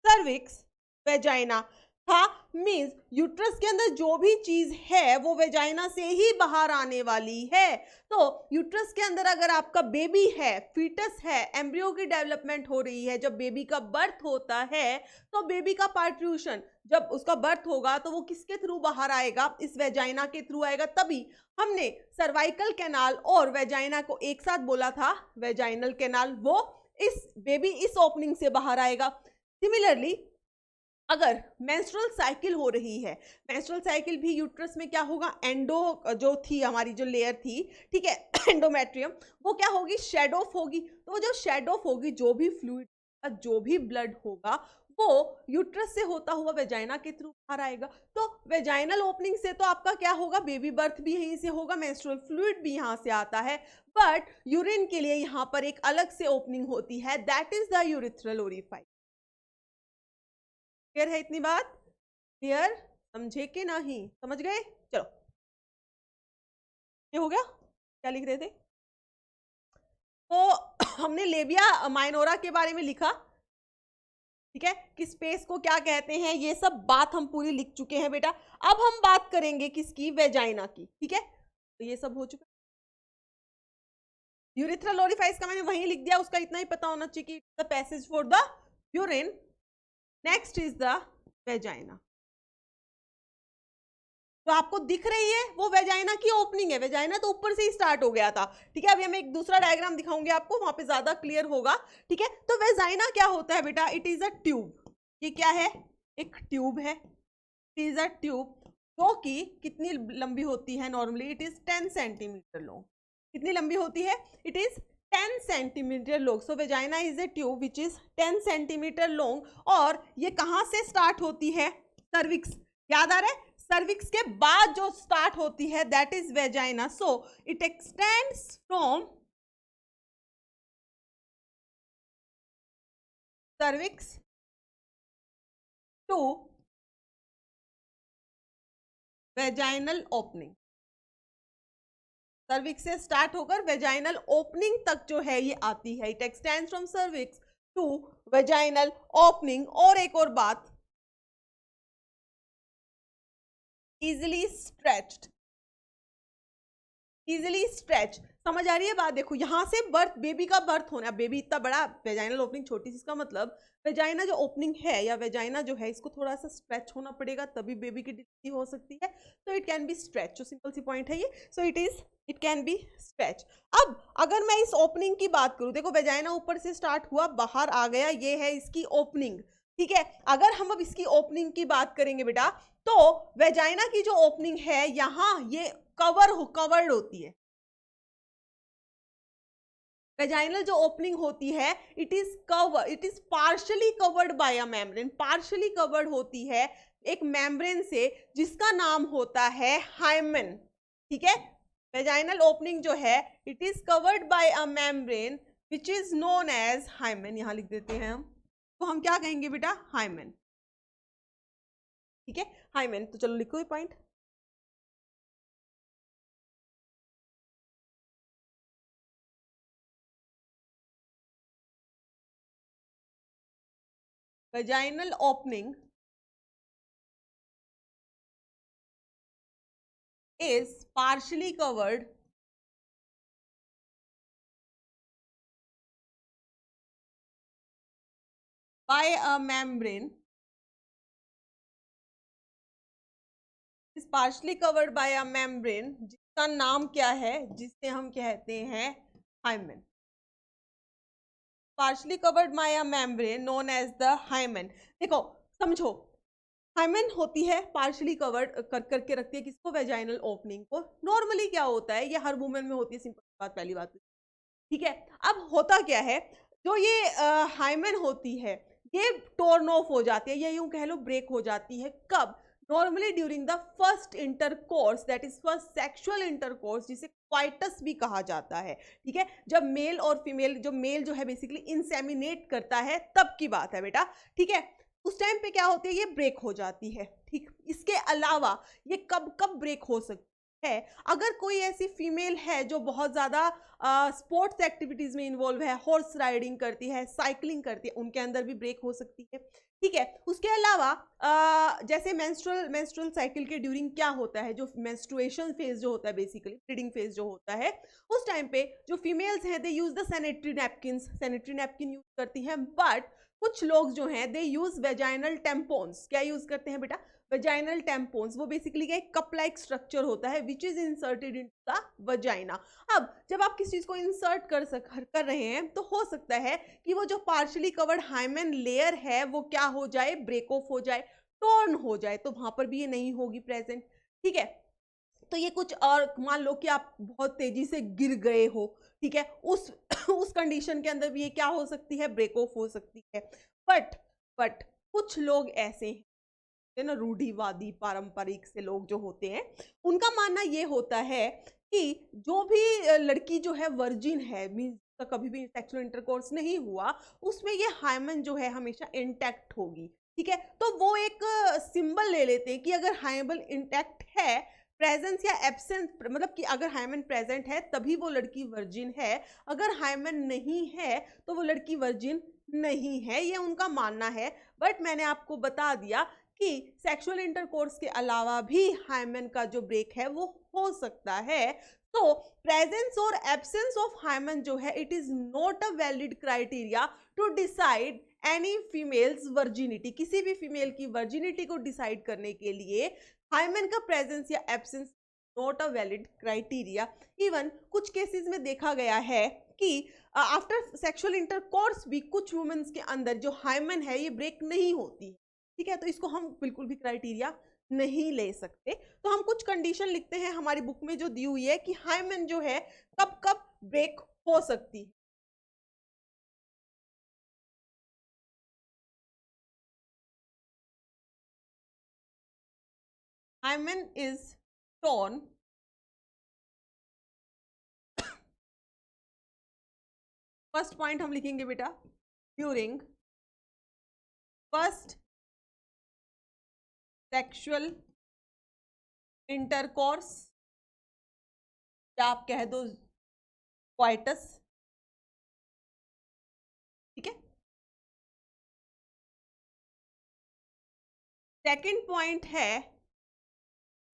Speaker 1: सर्विक्स, वेजाइना था, मींस यूट्रस के अंदर जो भी चीज है वो वेजाइना से ही बाहर आने वाली है। तो यूट्रस के अंदर अगर आपका बेबी है, फीटस है, एम्ब्रियो की डेवलपमेंट हो रही है, जब बेबी का बर्थ होता है तो बेबी का पार्ट्यूशन, जब उसका बर्थ होगा तो वो किसके थ्रू बाहर आएगा, इस वेजाइना के थ्रू आएगा। तभी हमने सर्वाइकल कैनाल और वेजाइना को एक साथ बोला था वेजाइनल कैनाल, वो इस बेबी इस ओपनिंग से बाहर आएगा। सिमिलरली अगर मेंस्ट्रुअल साइकिल हो रही है, मेंस्ट्रुअल साइकिल भी यूट्रस में क्या होगा, एंडो जो थी हमारी जो लेयर थी, ठीक है, एंडोमेट्रियम, वो क्या होगी, शेड ऑफ होगी। तो जो शेड ऑफ होगी, जो भी फ्लूइड, जो भी ब्लड होगा, वो यूट्रस से होता हुआ वेजाइना के थ्रू बाहर आएगा। तो वेजाइनल ओपनिंग से तो आपका क्या होगा, बेबी बर्थ भी यहीं से होगा, मेंस्ट्रुअल फ्लूइड भी यहां से आता है, बट यूरिन के लिए यहां पर एक अलग से ओपनिंग होती है, that is the urethral orifice. Clear है इतनी बात, क्लियर, समझे कि नहीं, समझ गए, चलो ये हो गया। क्या लिख रहे थे, तो हमने लेबिया माइनोरा के बारे में लिखा, ठीक है, कि स्पेस को क्या कहते हैं, ये सब बात हम पूरी लिख चुके हैं बेटा। अब हम बात करेंगे किसकी, वेजाइना की, ठीक है, तो ये सब हो चुका। यूरिथ्रल ओरिफाइस का मैंने वहीं लिख दिया, उसका इतना ही पता होना चाहिए कि the passage for the urine, next is the vagina. तो आपको दिख रही है वो वेजाइना की ओपनिंग है, वेजाइना तो ऊपर से ही स्टार्ट हो गया था, ठीक है। अभी हम एक दूसरा डायग्राम दिखाऊंगे आपको, वहां पे ज्यादा क्लियर होगा, ठीक है। तो वेजाइना क्या होता है बेटा, इट इज अ ट्यूब। ये क्या है, एक ट्यूब है, इट इज अ ट्यूब, जो कि कितनी लंबी होती है, normally it is 10 centimetre long. कितनी लंबी होती है, it is 10 centimetre long. So vagina is a tube which is 10 centimetre long, और ये कहां से स्टार्ट होती है, सर्विक्स, याद आ रहा है, सर्विक्स के बाद जो स्टार्ट होती है that is vagina. So it extends from cervix to vaginal opening. Cervix से स्टार्ट होकर वेजाइनल ओपनिंग तक जो है ये आती है, it extends from cervix to vaginal opening. और एक और बात, इजिली स्ट्रेच्ड, इजिली स्ट्रेच, समझ आ रही है बात, देखो यहां से बर्थ, बेबी का बर्थ होना, बेबी इतना बड़ा, वेजाइनल ओपनिंग छोटी सी, इसका मतलब वेजाइना जो ओपनिंग है या वेजाइना जो है, इसको थोड़ा सा स्ट्रेच होना पड़ेगा तभी बेबी की डिलीवरी हो सकती है। तो इट कैन बी स्ट्रेच, जो सिंपल सी पॉइंट है ये। So it can be stretch. अब अगर मैं इस ओपनिंग की बात करूं, देखो वेजाइना ऊपर से स्टार्ट हुआ, बाहर आ गया, ये है इसकी ओपनिंग, ठीक है। अगर हम अब इसकी ओपनिंग की बात करेंगे बेटा, तो वेजाइना की जो ओपनिंग है यहां, ये कवर्ड होती है। वेजाइनल जो ओपनिंग होती है, it is partially covered by a membrane, partially covered होती है एक मेम्ब्रेन से, जिसका नाम होता है हाइमेन, ठीक है। वेजाइनल ओपनिंग जो है, it is covered by a membrane which is known as hymen, यहां लिख देते हैं हम, तो हम क्या कहेंगे बेटा, हाइमेन, ठीक है, हाइमेन। तो चलो लिखो ये point, vaginal opening is partially covered by a membrane, is partially covered by a membrane, जिसका नाम क्या है, जिसे हम कहते हैं hymen. Partially covered by a membrane known as the hymen. देखो समझो, हाइमेन होती है पार्शली कवर्ड कर करके रखती है किसको, वेजाइनल ओपनिंग को। नॉर्मली क्या होता है, ये हर वुमेन में होती है, सिंपल बात, पहली बात, ठीक है। अब होता क्या है, जो ये हाइमेन होती है ये टोर्न ऑफ हो जाती है, या यूं कह लो ब्रेक हो जाती है। कब? Normally during the first intercourse, that is first sexual intercourse, जिसे क्वाइटस भी कहा जाता है, ठीक है। जब मेल और फीमेल, जो मेल जो है बेसिकली इंसेमिनेट करता है, तब की बात है बेटा, ठीक है। उस टाइम पे क्या होती है, ये ब्रेक हो जाती है, ठीक। इसके अलावा ये कब कब ब्रेक हो सकती है, अगर कोई ऐसी फीमेल है जो बहुत ज्यादा स्पोर्ट्स एक्टिविटीज में इन्वॉल्व है, हॉर्स राइडिंग करती है, साइकिलिंग करती है, उनके अंदर भी ब्रेक हो सकती है, ठीक है। उसके अलावा जैसे मेंस्ट्रुअल साइकिल के ड्यूरिंग क्या होता है, जो मेंस्ट्रुएशन फेज जो होता है, बेसिकली ब्लीडिंग फेज जो होता है, उस टाइम पे जो फीमेल्स हैं they use the sanitary napkin use करती हैं। बट कुछ लोग जो हैं दे यूज वेजाइनल टेम्पोन्स। क्या यूज करते हैं बेटा? वेजाइनल टेम्पोन्स। वो बेसिकली क्या, कप लाइक स्ट्रक्चर होता है which is inserted into the vagina. अब जब आप किसी चीज को इंसर्ट कर रहे हैं, तो हो सकता है कि वो जो पार्शियली कवर्ड हाइमेन लेयर है वो क्या हो जाए, ब्रेक ऑफ हो जाए, टॉर्न हो जाए, तो वहां पर भी ये नहीं होगी प्रेजेंट, ठीक है। तो ये कुछ, और मान लो कि आप बहुत तेजी से गिर गए हो, ठीक है, उस उस कंडीशन के अंदर भी ये क्या हो सकती है, ब्रेक ऑफ हो सकती है। बट बट कुछ लोग ऐसे हैं ना, रूढ़िवादी पारंपरिक से लोग जो होते हैं, उनका मानना ये होता है कि जो भी लड़की जो है वर्जिन है, मीन्स कभी भी सेक्सुअल इंटरकोर्स नहीं हुआ, उसमें ये हाइमन जो है हमेशा इंटैक्ट होगी, ठीक है। तो वो एक सिंबल ले लेते हैं कि अगर हाइमन इंटैक्ट है, प्रेजेंस या एब्सेंस, मतलब कि अगर हाइमन प्रेजेंट है तभी वो लड़की वर्जिन है, अगर हाइमन नहीं है तो वो लड़की वर्जिन नहीं है, ये उनका मानना है। बट मैंने आपको बता दिया कि सेक्सुअल इंटरकोर्स के अलावा भी हाइमन का जो ब्रेक है वो हो सकता है। तो प्रेजेंस और एब्सेंस ऑफ हाइमन जो है, it is not a valid criteria to decide any females virginity. किसी भी फीमेल की वर्जिनिटी को डिसाइड करने के लिए हाइमन का प्रेजेंस या absence not a valid criteria. Even कुछ केसेस में देखा गया है कि आफ्टर सेक्सुअल इंटरकोर्स भी कुछ वुमेन्स के अंदर जो हाइमन है ये ब्रेक नहीं होती है, ठीक है। तो इसको हम बिल्कुल भी क्राइटेरिया नहीं ले सकते। तो हम कुछ कंडीशन लिखते हैं हमारी बुक में जो दी हुई है कि हाइमन जो है कब कब ब्रेक हो सकती है। Hymen is torn first point हम लिखेंगे बेटा, ड्यूरिंग फर्स्ट सेक्सुअल इंटरकोर्स, या आप कह दो क्वाइटस, ठीक है। सेकंड पॉइंट है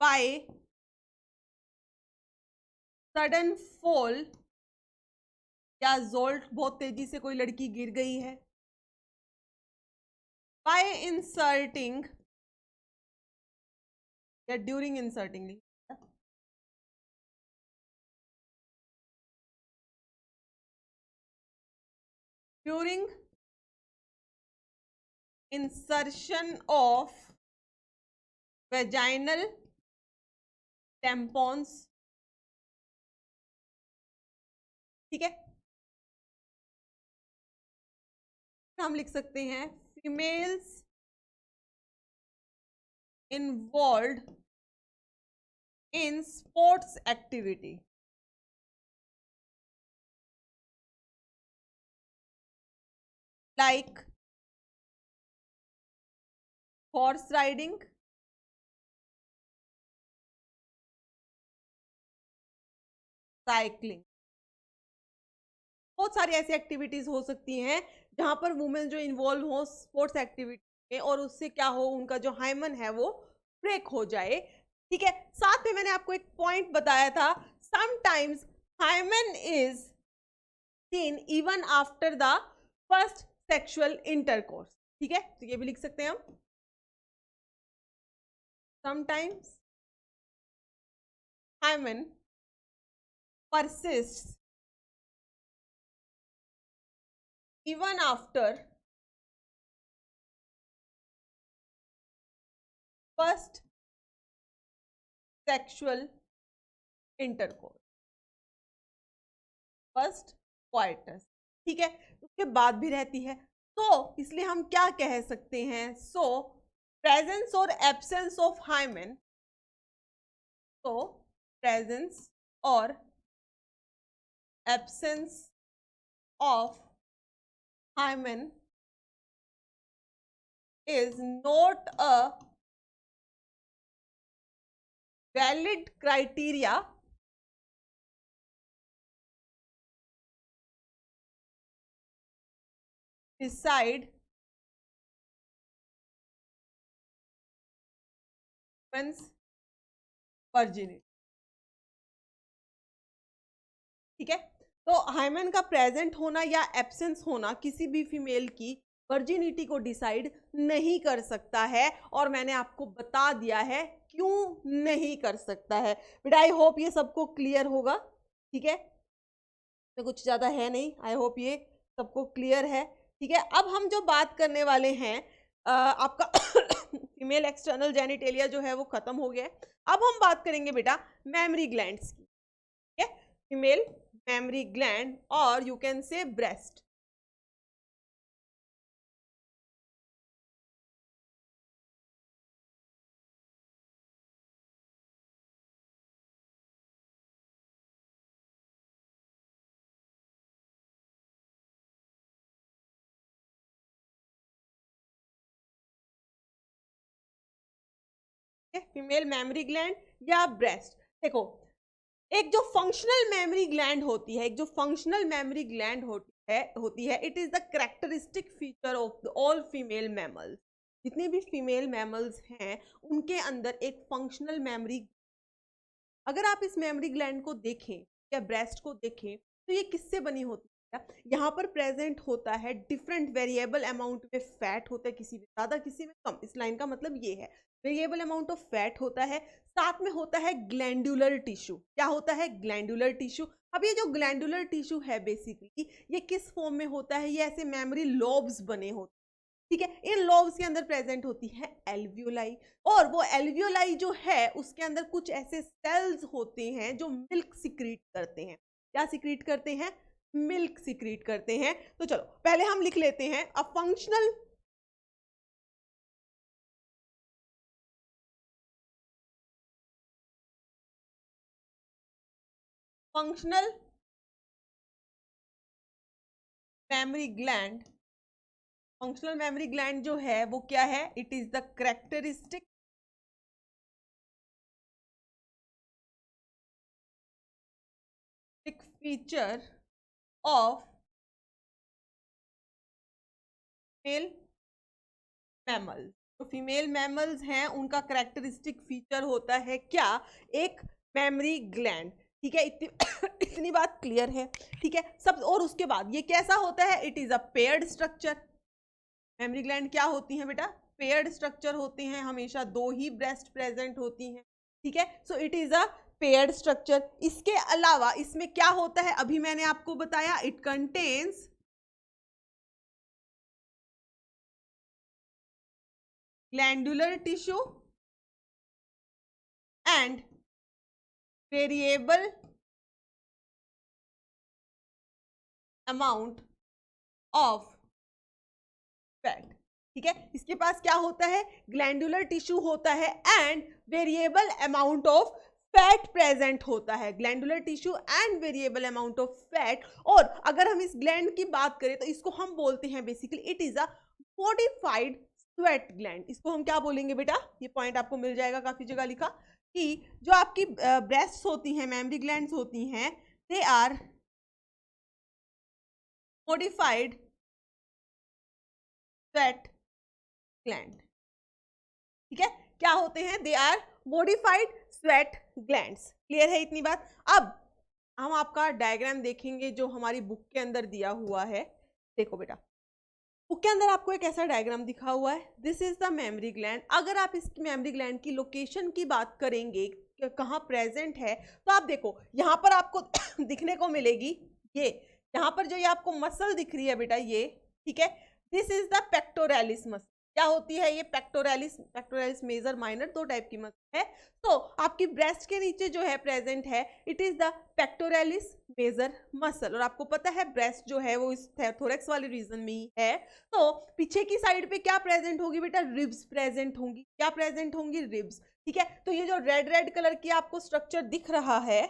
Speaker 1: बाय सडन फॉल या जोल्ट, बहुत तेजी से कोई लड़की गिर गई है, बाय इंसर्टिंग या during inserting, during insertion of vaginal tampons, ठीक है। हम लिख सकते हैं females involve in sports activity like horse riding, cycling. बहुत सारी ऐसी एक्टिविटीज हो सकती हैं जहां पर वुमेन जो इन्वॉल्व हो स्पोर्ट्स एक्टिविटी में, और उससे क्या हो, उनका जो हाइमन है वो ब्रेक हो जाए, ठीक है। साथ में मैंने आपको एक पॉइंट बताया था, sometimes hymen is seen even after the first sexual intercourse, ठीक है। तो ये भी लिख सकते हैं हम, समटाइम्स hymen persists even after first sexual intercourse, first coitus, ठीक है, उसके बाद भी रहती है। तो इसलिए हम क्या कह सकते हैं, सो प्रेजेंस और एब्सेंस ऑफ हाइमेन, तो प्रेजेंस और absence of hymen is not a valid criteria decide women's virginity, ठीक है। तो हाइमेन का प्रेजेंट होना या एब्सेंस होना किसी भी फीमेल की वर्जिनिटी को डिसाइड नहीं कर सकता है, और मैंने आपको बता दिया है क्यों नहीं कर सकता है। बट आई होप ये सबको क्लियर होगा, ठीक है, तो कुछ ज़्यादा है नहीं, आई होप ये सबको क्लियर है, ठीक है। अब हम जो बात करने वाले हैं, आपका फीमेल एक्सटर्नल जेनिटेलिया जो है वो खत्म हो गया है। अब हम बात करेंगे बेटा मेमरी ग्लैंड्स की, ठीक है, फीमेल मेमरी ग्लैंड और you can say breast. Female mammary gland या ब्रेस्ट, देखो एक जो फंक्शनल मेमरी ग्लैंड होती है, एक जो फंक्शनल मेमरी ग्लैंड होती है, it is the characteristic feature of all female mammals. जितने भी फीमेल मैमल्स हैं उनके अंदर एक फंक्शनल मेमरी, अगर आप इस मेमरी ग्लैंड को देखें या ब्रेस्ट को देखें तो ये किससे बनी होती है, यहाँ पर प्रेजेंट होता है डिफरेंट वेरिएबल अमाउंट में फैट होता है, किसी में ज्यादा किसी में कम। इस लाइन का मतलब ये है वेरिएबल अमाउंट ऑफ फैट होता है, साथ में होता है ग्लैंडुलर टिश्यू। क्या होता है, ग्लैंडुलर टिश्यू। अब ये जो ग्लैंडुलर टिश्यू है बेसिकली ये किस फॉर्म में होता है, ये ऐसे मेमोरी लोब्स बने होते हैं, ठीक है। इन लोब्स के अंदर प्रेजेंट होती है एल्वियोलाई, और वो एल्वियोलाई जो है उसके अंदर कुछ ऐसे सेल्स होते हैं जो मिल्क सिक्रीट करते हैं। क्या सिक्रीट करते हैं, मिल्क सिक्रीट करते हैं। तो चलो पहले हम लिख लेते हैं a functional functional mammary gland. Functional mammary gland जो है वो क्या है, it is the characteristic feature of female mammal. तो फीमेल मैमल्स हैं उनका कैरेक्टरिस्टिक फीचर होता है क्या, एक मेमोरी ग्लैंड, ठीक है। इतनी बात क्लियर है, ठीक है सब। और उसके बाद ये कैसा होता है, it is a paired structure. Memory gland क्या होती हैं बेटा, पेयर्ड स्ट्रक्चर होते हैं, हमेशा दो ही ब्रेस्ट प्रेजेंट होती हैं, ठीक है। So it is a paired structure. इसके अलावा इसमें क्या होता है, अभी मैंने आपको बताया, it contains glandular tissue and variable amount of fat, ठीक है। इसके पास क्या होता है, ग्लैंडुलर टिश्यू होता है and variable amount of fat present होता है, glandular tissue and variable amount of fat. और अगर हम इस ग्लैंड की बात करें तो इसको हम बोलते हैं basically it is a modified sweat gland. इसको हम क्या बोलेंगे बेटा, ये पॉइंट आपको मिल जाएगा काफी जगह लिखा, कि जो आपकी ब्रेस्ट होती हैं, मेमरी ग्लैंड्स होती हैं, they are modified sweat gland, ठीक है। क्या होते हैं, they are modified sweat glands. Clear है इतनी बात। अब हम आपका डायग्राम देखेंगे जो हमारी बुक के अंदर दिया हुआ है। देखो बेटा बुक के अंदर आपको एक ऐसा डायग्राम दिखा हुआ है, this is the mammary gland. अगर आप इस मेमरी ग्लैंड की लोकेशन की बात करेंगे कहाँ प्रेजेंट है, तो आप देखो यहाँ पर आपको दिखने को मिलेगी ये, यहाँ पर जो ये आपको मसल दिख रही है बेटा ये, ठीक है, this is the pectoralis muscle. क्या होती है ये पेक्टोरैलिस मेजर माइनर, दो टाइप की मसल है। तो आपकी ब्रेस्ट के नीचे जो है प्रेजेंट है, it is the pectoralis major muscle. और आपको पता है ब्रेस्ट जो है वो इस थोरैक्स वाले रीजन में ही है। तो पीछे की साइड पे क्या प्रेजेंट होगी बेटा, रिब्स प्रेजेंट होंगी। क्या प्रेजेंट होंगी, रिब्स, ठीक है। तो ये जो रेड रेड कलर की आपको स्ट्रक्चर दिख रहा है,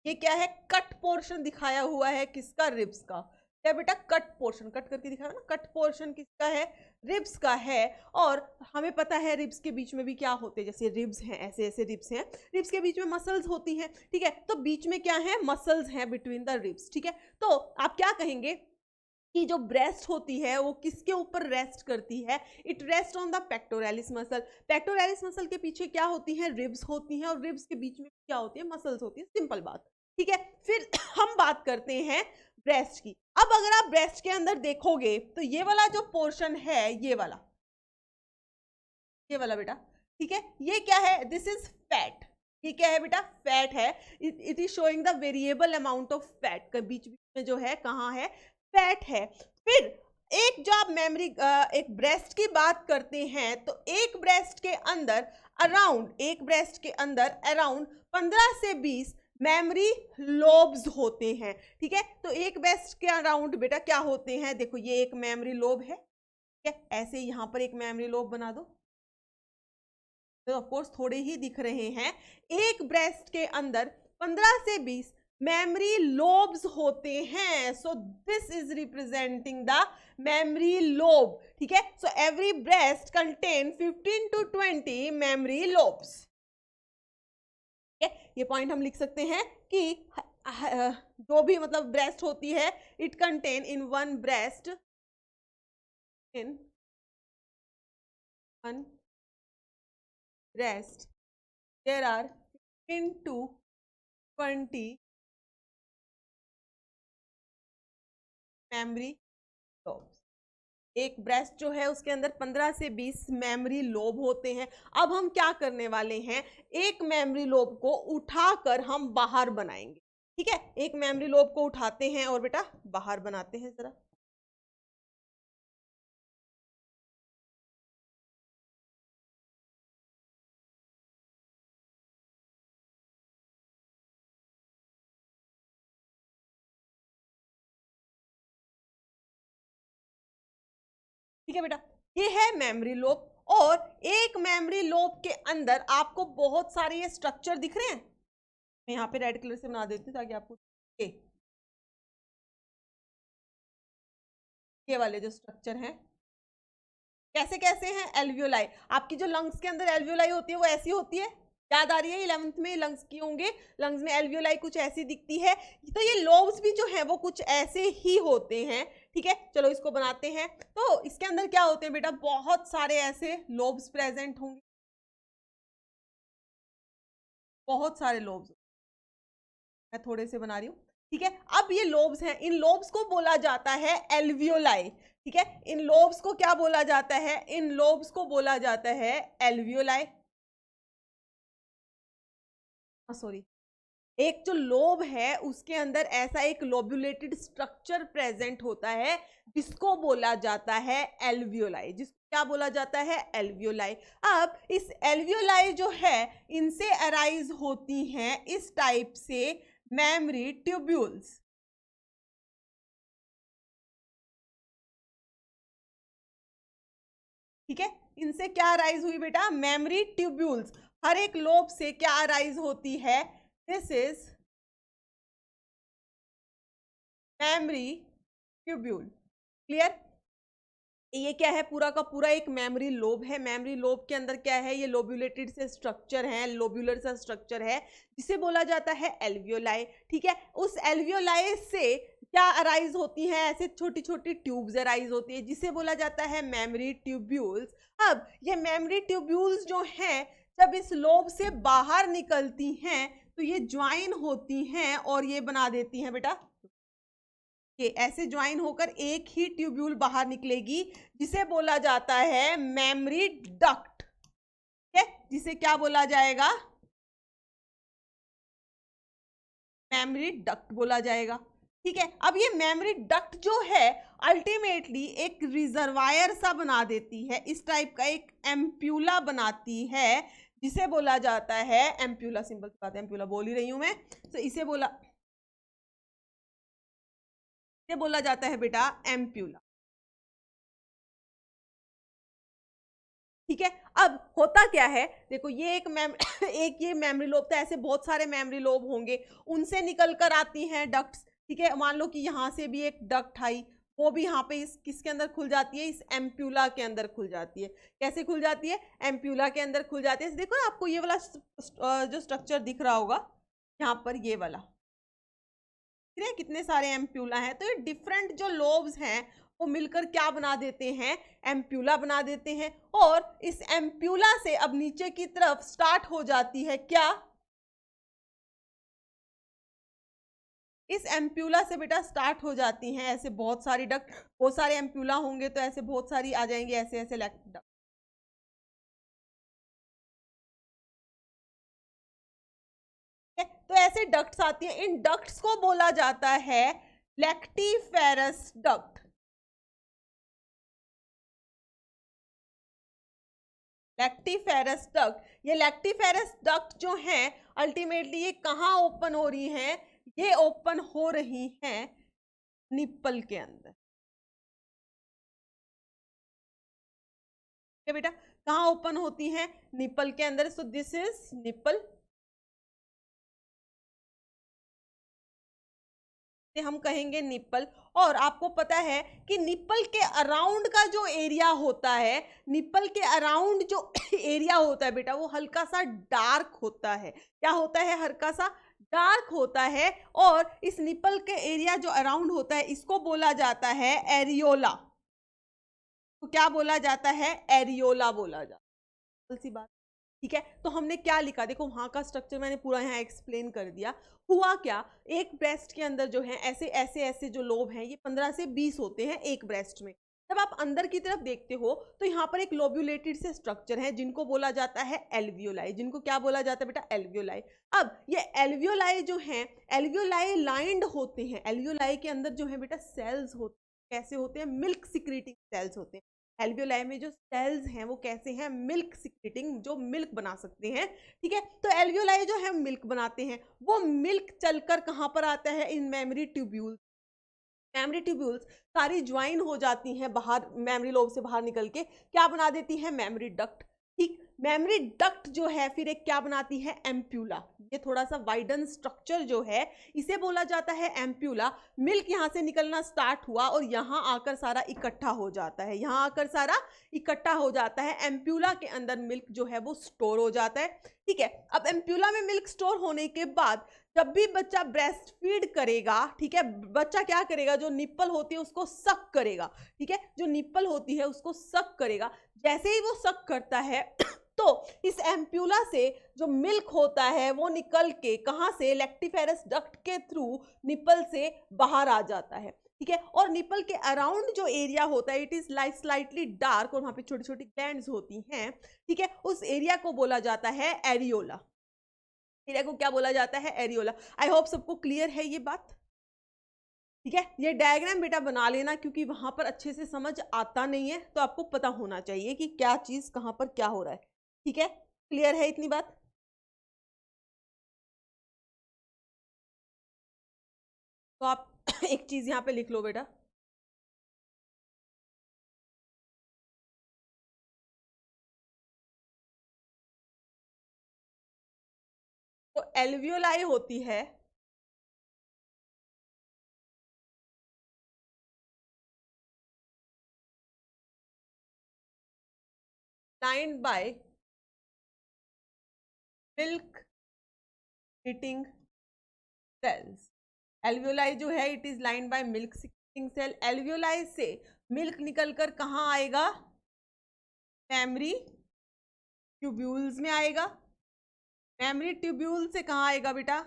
Speaker 1: ये क्या है, कट पोर्शन दिखाया हुआ है, किसका, रिब्स का। क्या बेटा, कट पोर्शन, कट करके दिखाया ना, कट पोर्शन किसका है, रिब्स का है। और हमें पता है रिब्स के बीच में भी क्या होते हैं, जैसे रिब्स हैं, ऐसे ऐसे रिब्स हैं, रिब्स के बीच में मसल्स होती हैं, ठीक है। तो बीच में क्या है, मसल्स हैं बिटवीन द रिब्स, ठीक है। तो आप क्या कहेंगे कि जो ब्रेस्ट होती है वो किसके ऊपर रेस्ट करती है, it rest on the pectoralis muscle. Pectoralis muscle के पीछे क्या होती है, रिब्स होती हैं, और रिब्स के बीच में क्या होती है, मसल्स होती है, सिंपल बात, ठीक है। फिर हम बात करते हैं ब्रेस्ट की। अब अगर आप ब्रेस्ट के अंदर देखोगे तो ये वाला जो पोर्शन है, ये वाला बेटा, ठीक है, ये क्या है, दिस इज फैट। ये क्या है बेटा, फैट है। It is showing the variable amount of fat, बीच बीच में जो है कहाँ है, फैट है। फिर एक जो आप मेमोरी एक ब्रेस्ट की बात करते हैं, तो एक ब्रेस्ट के अंदर अराउंड 15 से 20 मेमोरी लोब्स होते हैं, ठीक है। तो एक ब्रेस्ट के अराउंड बेटा क्या होते हैं, देखो ये एक मेमोरी लोब है, ठीक है, ऐसे यहाँ पर एक मेमोरी लोब बना दो, तो ऑफ कोर्स थोड़े ही दिख रहे हैं। एक ब्रेस्ट के अंदर 15 से 20 मेमोरी लोब्स होते हैं। So this is representing the memory lobe, ठीक है। So every breast contain 15 to 20 memory lobes, ठीक है। ये पॉइंट हम लिख सकते हैं कि जो भी मतलब ब्रेस्ट होती है, it contain in one breast, there are 15 to 20 memory lobes. एक ब्रेस्ट जो है उसके अंदर 15 से 20 मेमोरी लोब होते हैं। अब हम क्या करने वाले हैं, एक मेमोरी लोब को उठाकर हम बाहर बनाएंगे, ठीक है। एक मेमोरी लोब को उठाते हैं और बेटा बाहर बनाते हैं जरा। ठीक है बेटा, ये है मेमोरी लोब। और एक मेमोरी लोब के अंदर आपको बहुत सारे ये स्ट्रक्चर दिख रहे हैं। मैं यहाँ पे रेड कलर से बना देती हूँ ताकि आपको ये वाले जो स्ट्रक्चर हैं, कैसे कैसे हैं, एल्वियोलाई। आपकी जो लंग्स के अंदर एल्वियोलाई होती है वो ऐसी होती है, याद आ रही है, 11th में लंग्स की होंगे, लंग्स में एल्वियोलाई कुछ ऐसी दिखती है। तो ये लोब्स भी जो है वो कुछ ऐसे ही होते हैं, ठीक है। चलो इसको बनाते हैं। तो इसके अंदर क्या होते हैं बेटा, बहुत सारे ऐसे लोब्स प्रेजेंट होंगे, बहुत सारे लोब्स, मैं थोड़े से बना रही हूँ, ठीक है। अब ये लोब्स हैं, इन लोब्स को बोला जाता है एल्वियोलाई, ठीक है। इन लोब्स को क्या बोला जाता है, इन लोब्स को बोला जाता है एल्वियोलाई। सॉरी, एक जो लोब है उसके अंदर ऐसा एक लोब्यूलेटेड स्ट्रक्चर प्रेजेंट होता है जिसको बोला जाता है एल्वियोलाई, जिसको क्या बोला जाता है, एल्वियोलाई। अब इस एल्वियोलाई जो है इनसे अराइज होती हैं इस टाइप से मेमोरी ट्यूब्यूल्स, ठीक है। इनसे क्या अराइज हुई बेटा, मेमोरी ट्यूब्यूल्स। हर एक लोब से क्या अराइज होती है, this is memory tubule, clear. ये क्या है, पूरा का पूरा एक मेमोरी लोब है। मेमोरी लोब के अंदर क्या है, ये लोब्यूलेटेड से स्ट्रक्चर है, लोब्यूलर सा स्ट्रक्चर है जिसे बोला जाता है एल्वियोलाई, ठीक है। उस एल्वियोलाई से क्या अराइज होती हैं, ऐसे छोटी छोटी ट्यूब्स अराइज होती है जिसे बोला जाता है मेमोरी ट्यूब्यूल्स। अब ये मेमोरी ट्यूब्यूल्स जो हैं जब इस लोब से बाहर निकलती हैं तो ये ज्वाइन होती हैं और ये बना देती हैं बेटा, ये ऐसे ज्वाइन होकर एक ही ट्यूब्यूल बाहर निकलेगी जिसे बोला जाता है मेमोरी डक्ट, ठीक है, जिसे क्या बोला जाएगा, मेमोरी डक्ट बोला जाएगा। ठीक है, अब ये मेमोरी डक्ट जो है अल्टीमेटली एक रिजर्वायर सा बना देती है, इस टाइप का एक एम्प्यूला बनाती है, जिसे बोला जाता है एम्प्यूला। सिंपल सी बात है, एम्प्यूला बोल ही रही हूं मैं, तो इसे बोला जाता है बेटा एम्प्यूला। ठीक है, अब होता क्या है, देखो ये एक एक ये मेमोरी लोब था, ऐसे बहुत सारे मेमोरी लोब होंगे, उनसे निकल कर आती हैं डक्ट्स। ठीक है, मान लो कि यहाँ से भी एक डक्ट आई, वो भी यहाँ पे इस किसके अंदर खुल जाती है, इस एम्प्यूला के अंदर खुल जाती है। कैसे खुल जाती है, एम्प्यूला के अंदर खुल जाती है। देखो ना, आपको ये वाला जो स्ट्रक्चर दिख रहा होगा यहाँ पर, ये वाला, ठीक है, कितने सारे एम्प्यूला हैं, तो ये डिफरेंट जो लोब्स हैं वो मिलकर क्या बना देते हैं, एम्प्यूला बना देते हैं। और इस एम्प्यूला से अब नीचे की तरफ स्टार्ट हो जाती है क्या, इस एम्प्यूला से बेटा स्टार्ट हो जाती हैं ऐसे बहुत सारी डक्ट। बहुत सारे एम्प्यूला होंगे तो ऐसे बहुत सारी आ जाएंगी, ऐसे ऐसे डक्ट। तो ऐसे डक्ट्स आती हैं, इन डक्ट्स को बोला जाता है लैक्टिफेरस डक्ट। लैक्टिफेरस डक्ट, ये लैक्टिफेरस डक्ट जो हैं अल्टीमेटली ये कहाँ ओपन हो रही हैं, ये ओपन हो रही हैं निप्पल के अंदर। ठीक है बेटा, कहाँ ओपन होती हैं, निप्पल के अंदर। सो दिस इज निप्पल, हम कहेंगे निप्पल। और आपको पता है कि निप्पल के अराउंड का जो एरिया होता है, निप्पल के अराउंड जो एरिया होता है बेटा, वो हल्का सा डार्क होता है। क्या होता है, हल्का सा डार्क होता है। और इस निप्पल के एरिया जो अराउंड होता है, इसको बोला जाता है एरियोला। तो क्या बोला जाता है, एरियोला बोला जाता है। सी बात। ठीक है, तो हमने क्या लिखा, देखो वहां का स्ट्रक्चर मैंने पूरा यहाँ एक्सप्लेन कर दिया। हुआ क्या, एक ब्रेस्ट के अंदर जो है ऐसे ऐसे ऐसे जो लोब हैं, ये 15 से 20 होते हैं एक ब्रेस्ट में। जब आप अंदर की तरफ देखते हो तो यहाँ पर एक लोब्यूलेटेड से स्ट्रक्चर है, जिनको बोला जाता है एल्वियोलाई। जिनको क्या बोला जाता है बेटा, एल्वियोलाई। अब ये एल्वियोलाई जो हैं, एल्वियोलाई लाइंड होते हैं। एल्वियोलाई के अंदर जो है बेटा सेल्स होते हैं। कैसे होते हैं, मिल्क सिक्रीटिंग सेल्स होते हैं। एल्वियोलाई में जो सेल्स हैं वो कैसे हैं, मिल्क सिक्रेटिंग, जो मिल्क बना सकते हैं। ठीक है, तो एल्वियोलाई जो है मिल्क बनाते हैं, वो मिल्क चलकर कहाँ पर आता है, in mammary tubules. Mammary tubules सारी ज्वाइन हो जाती हैं बाहर, मेमोरी लोब से बाहर निकल के क्या बना देती है, मेमोरी डक्ट। ठीक, मेमोरी डक्ट जो है फिर एक क्या बनाती है, एम्प्यूला। ये थोड़ा सा वाइडन स्ट्रक्चर जो है इसे बोला जाता है एम्प्यूला। मिल्क यहाँ से निकलना स्टार्ट हुआ और यहाँ आकर सारा इकट्ठा हो जाता है, यहाँ आकर सारा इकट्ठा हो जाता है। एम्प्यूला के अंदर मिल्क जो है वो स्टोर हो जाता है। ठीक है, अब एम्प्यूला में मिल्क स्टोर होने के बाद जब भी बच्चा ब्रेस्ट फीड करेगा, ठीक है, बच्चा क्या करेगा, जो निप्पल होती है उसको सक करेगा। ठीक है, जो निप्पल होती है उसको सक करेगा। जैसे ही वो सक करता है तो इस एम्प्यूला से जो मिल्क होता है वो निकल के कहाँ से, लैक्टिफेरस डक्ट के थ्रू निप्पल से बाहर आ जाता है। ठीक है, और निप्पल के अराउंड जो एरिया होता है, it is like slightly dark, और वहां पे छोटी छोटी ग्लैंड्स होती हैं। ठीक है, उस एरिया को बोला जाता है एरियोला। एरिया को क्या बोला जाता है, एरियोला। आई होप सबको क्लियर है ये बात। ठीक है, ये डायग्राम बेटा बना लेना, क्योंकि वहां पर अच्छे से समझ आता नहीं है, तो आपको पता होना चाहिए कि क्या चीज कहां पर क्या हो रहा है। ठीक है, क्लियर है इतनी बात। तो आप एक चीज यहाँ पे लिख लो बेटा, तो एल्वियोलाई होती है lined by milk eating cells. Alveoli जो है it is lined by milk secreting cell. Alveoli से मिल्क निकलकर कहाँ आएगा, मेमोरी ट्यूब्यूल्स में आएगा। मेमोरी ट्यूब्यूल से कहाँ आएगा बेटा,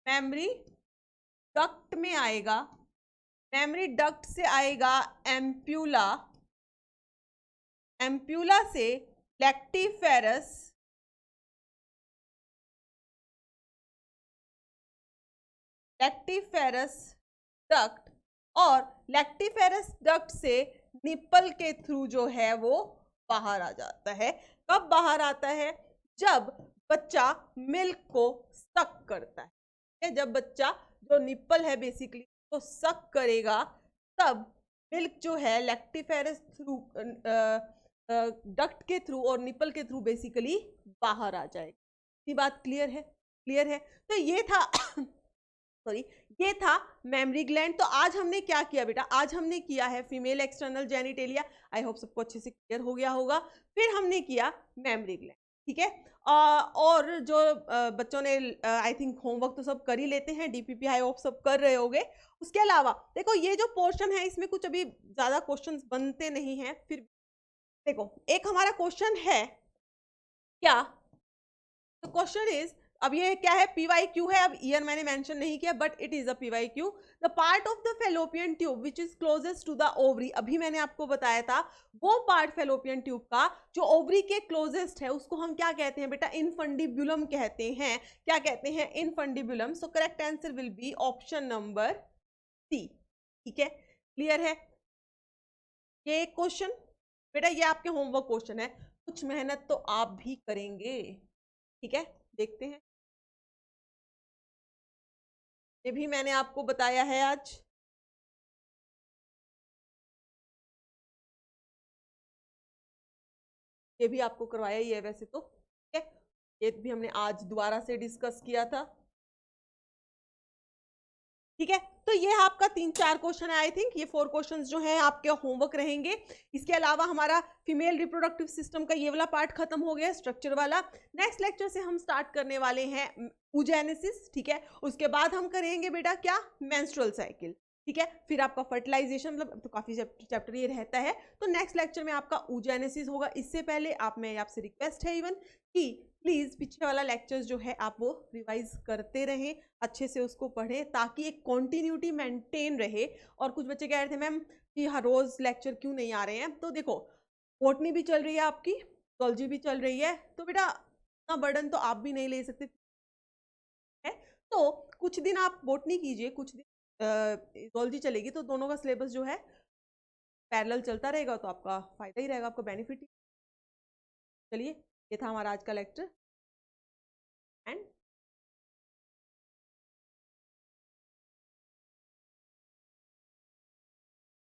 Speaker 1: मेमोरी डक्ट में आएगा। मेमोरी डक्ट से आएगा एम्प्यूला। एम्प्यूला से लैक्टिफेरस लैक्टिफेरस डक्ट, और लैक्टिफेरस डक्ट से निप्पल के थ्रू जो है वो बाहर आ जाता है। कब बाहर आता है? जब बच्चा मिल्क को सक करता है। जब बच्चा जो निप्पल है बेसिकली तो सक करेगा, तब मिल्क जो है लैक्टिफेरस थ्रू डक्ट के थ्रू और निप्पल के थ्रू बेसिकली बाहर आ जाएगी। ये बात क्लियर है? क्लियर है। तो ये था सॉरी, ये था मेमरी ग्लैंड। तो आज हमने क्या किया बेटा? आज हमने किया है female external genitalia. I hope सबको अच्छे से क्लियर हो गया होगा। फिर हमने किया मेमरी ग्लैंड, ठीक है। और जो बच्चों ने आई थिंक होमवर्क तो सब कर ही लेते हैं, डीपीपी आई होप सब कर रहे होंगे। उसके अलावा देखो ये जो पोर्शन है इसमें कुछ अभी ज्यादा क्वेश्चंस बनते नहीं हैं। फिर देखो एक हमारा क्वेश्चन है क्या, तो क्वेश्चन इज, अब ये क्या है? पीवाईक्यू है। अब ईयर मैंने मेंशन नहीं किया but it is a PYQ. The part of the fallopian tube which is closest to the ovary, अभी मैंने आपको बताया था वो पार्ट फेलोपियन ट्यूब का जो ओवरी के क्लोजेस्ट है उसको हम क्या कहते हैं बेटा? इनफंडिबुलम कहते हैं। क्या कहते हैं? Infundibulum. So correct answer will be option number C, ठीक है। क्लियर है? ये क्वेश्चन बेटा ये आपके होमवर्क क्वेश्चन है, कुछ मेहनत तो आप भी करेंगे, ठीक है। देखते हैं, ये भी मैंने आपको बताया है आज। ये भी आपको करवाया ही है वैसे तो, ठीक है। ये भी हमने आज दोबारा से डिस्कस किया था, ठीक है। तो ये आपका 3-4 क्वेश्चन है। आई थिंक ये 4 क्वेश्चंस जो हैं आपके होमवर्क रहेंगे। इसके अलावा हमारा फीमेल रिप्रोडक्टिव सिस्टम का ये वाला पार्ट खत्म हो गया, स्ट्रक्चर वाला। नेक्स्ट लेक्चर से हम स्टार्ट करने वाले हैं oogenesis, ठीक है। उसके बाद हम करेंगे बेटा क्या? मेंस्ट्रुअल साइकिल, ठीक है। फिर आपका फर्टिलाइजेशन, मतलब तो काफी चैप्टर ये रहता है। तो नेक्स्ट लेक्चर में आपका oogenesis होगा। इससे पहले मैं आपसे रिक्वेस्ट है इवन कि प्लीज पीछे वाला लेक्चर्स जो है आप वो रिवाइज करते रहें, अच्छे से उसको पढ़ें ताकि एक कॉन्टिन्यूटी मेंटेन रहे। और कुछ बच्चे कह रहे थे मैम कि हर रोज लेक्चर क्यों नहीं आ रहे हैं? तो देखो बॉटनी भी चल रही है आपकी, जूलॉजी भी चल रही है, तो बेटा इतना बर्डन तो आप भी नहीं ले सकते है। तो कुछ दिन आप बॉटनी कीजिए, कुछ दिन जूलॉजी चलेगी, तो दोनों का सिलेबस जो है पैरेलल चलता रहेगा, तो आपका फायदा ही रहेगा, आपका बेनिफिट ही। चलिए ये था हमारा आज का लेक्चर एंड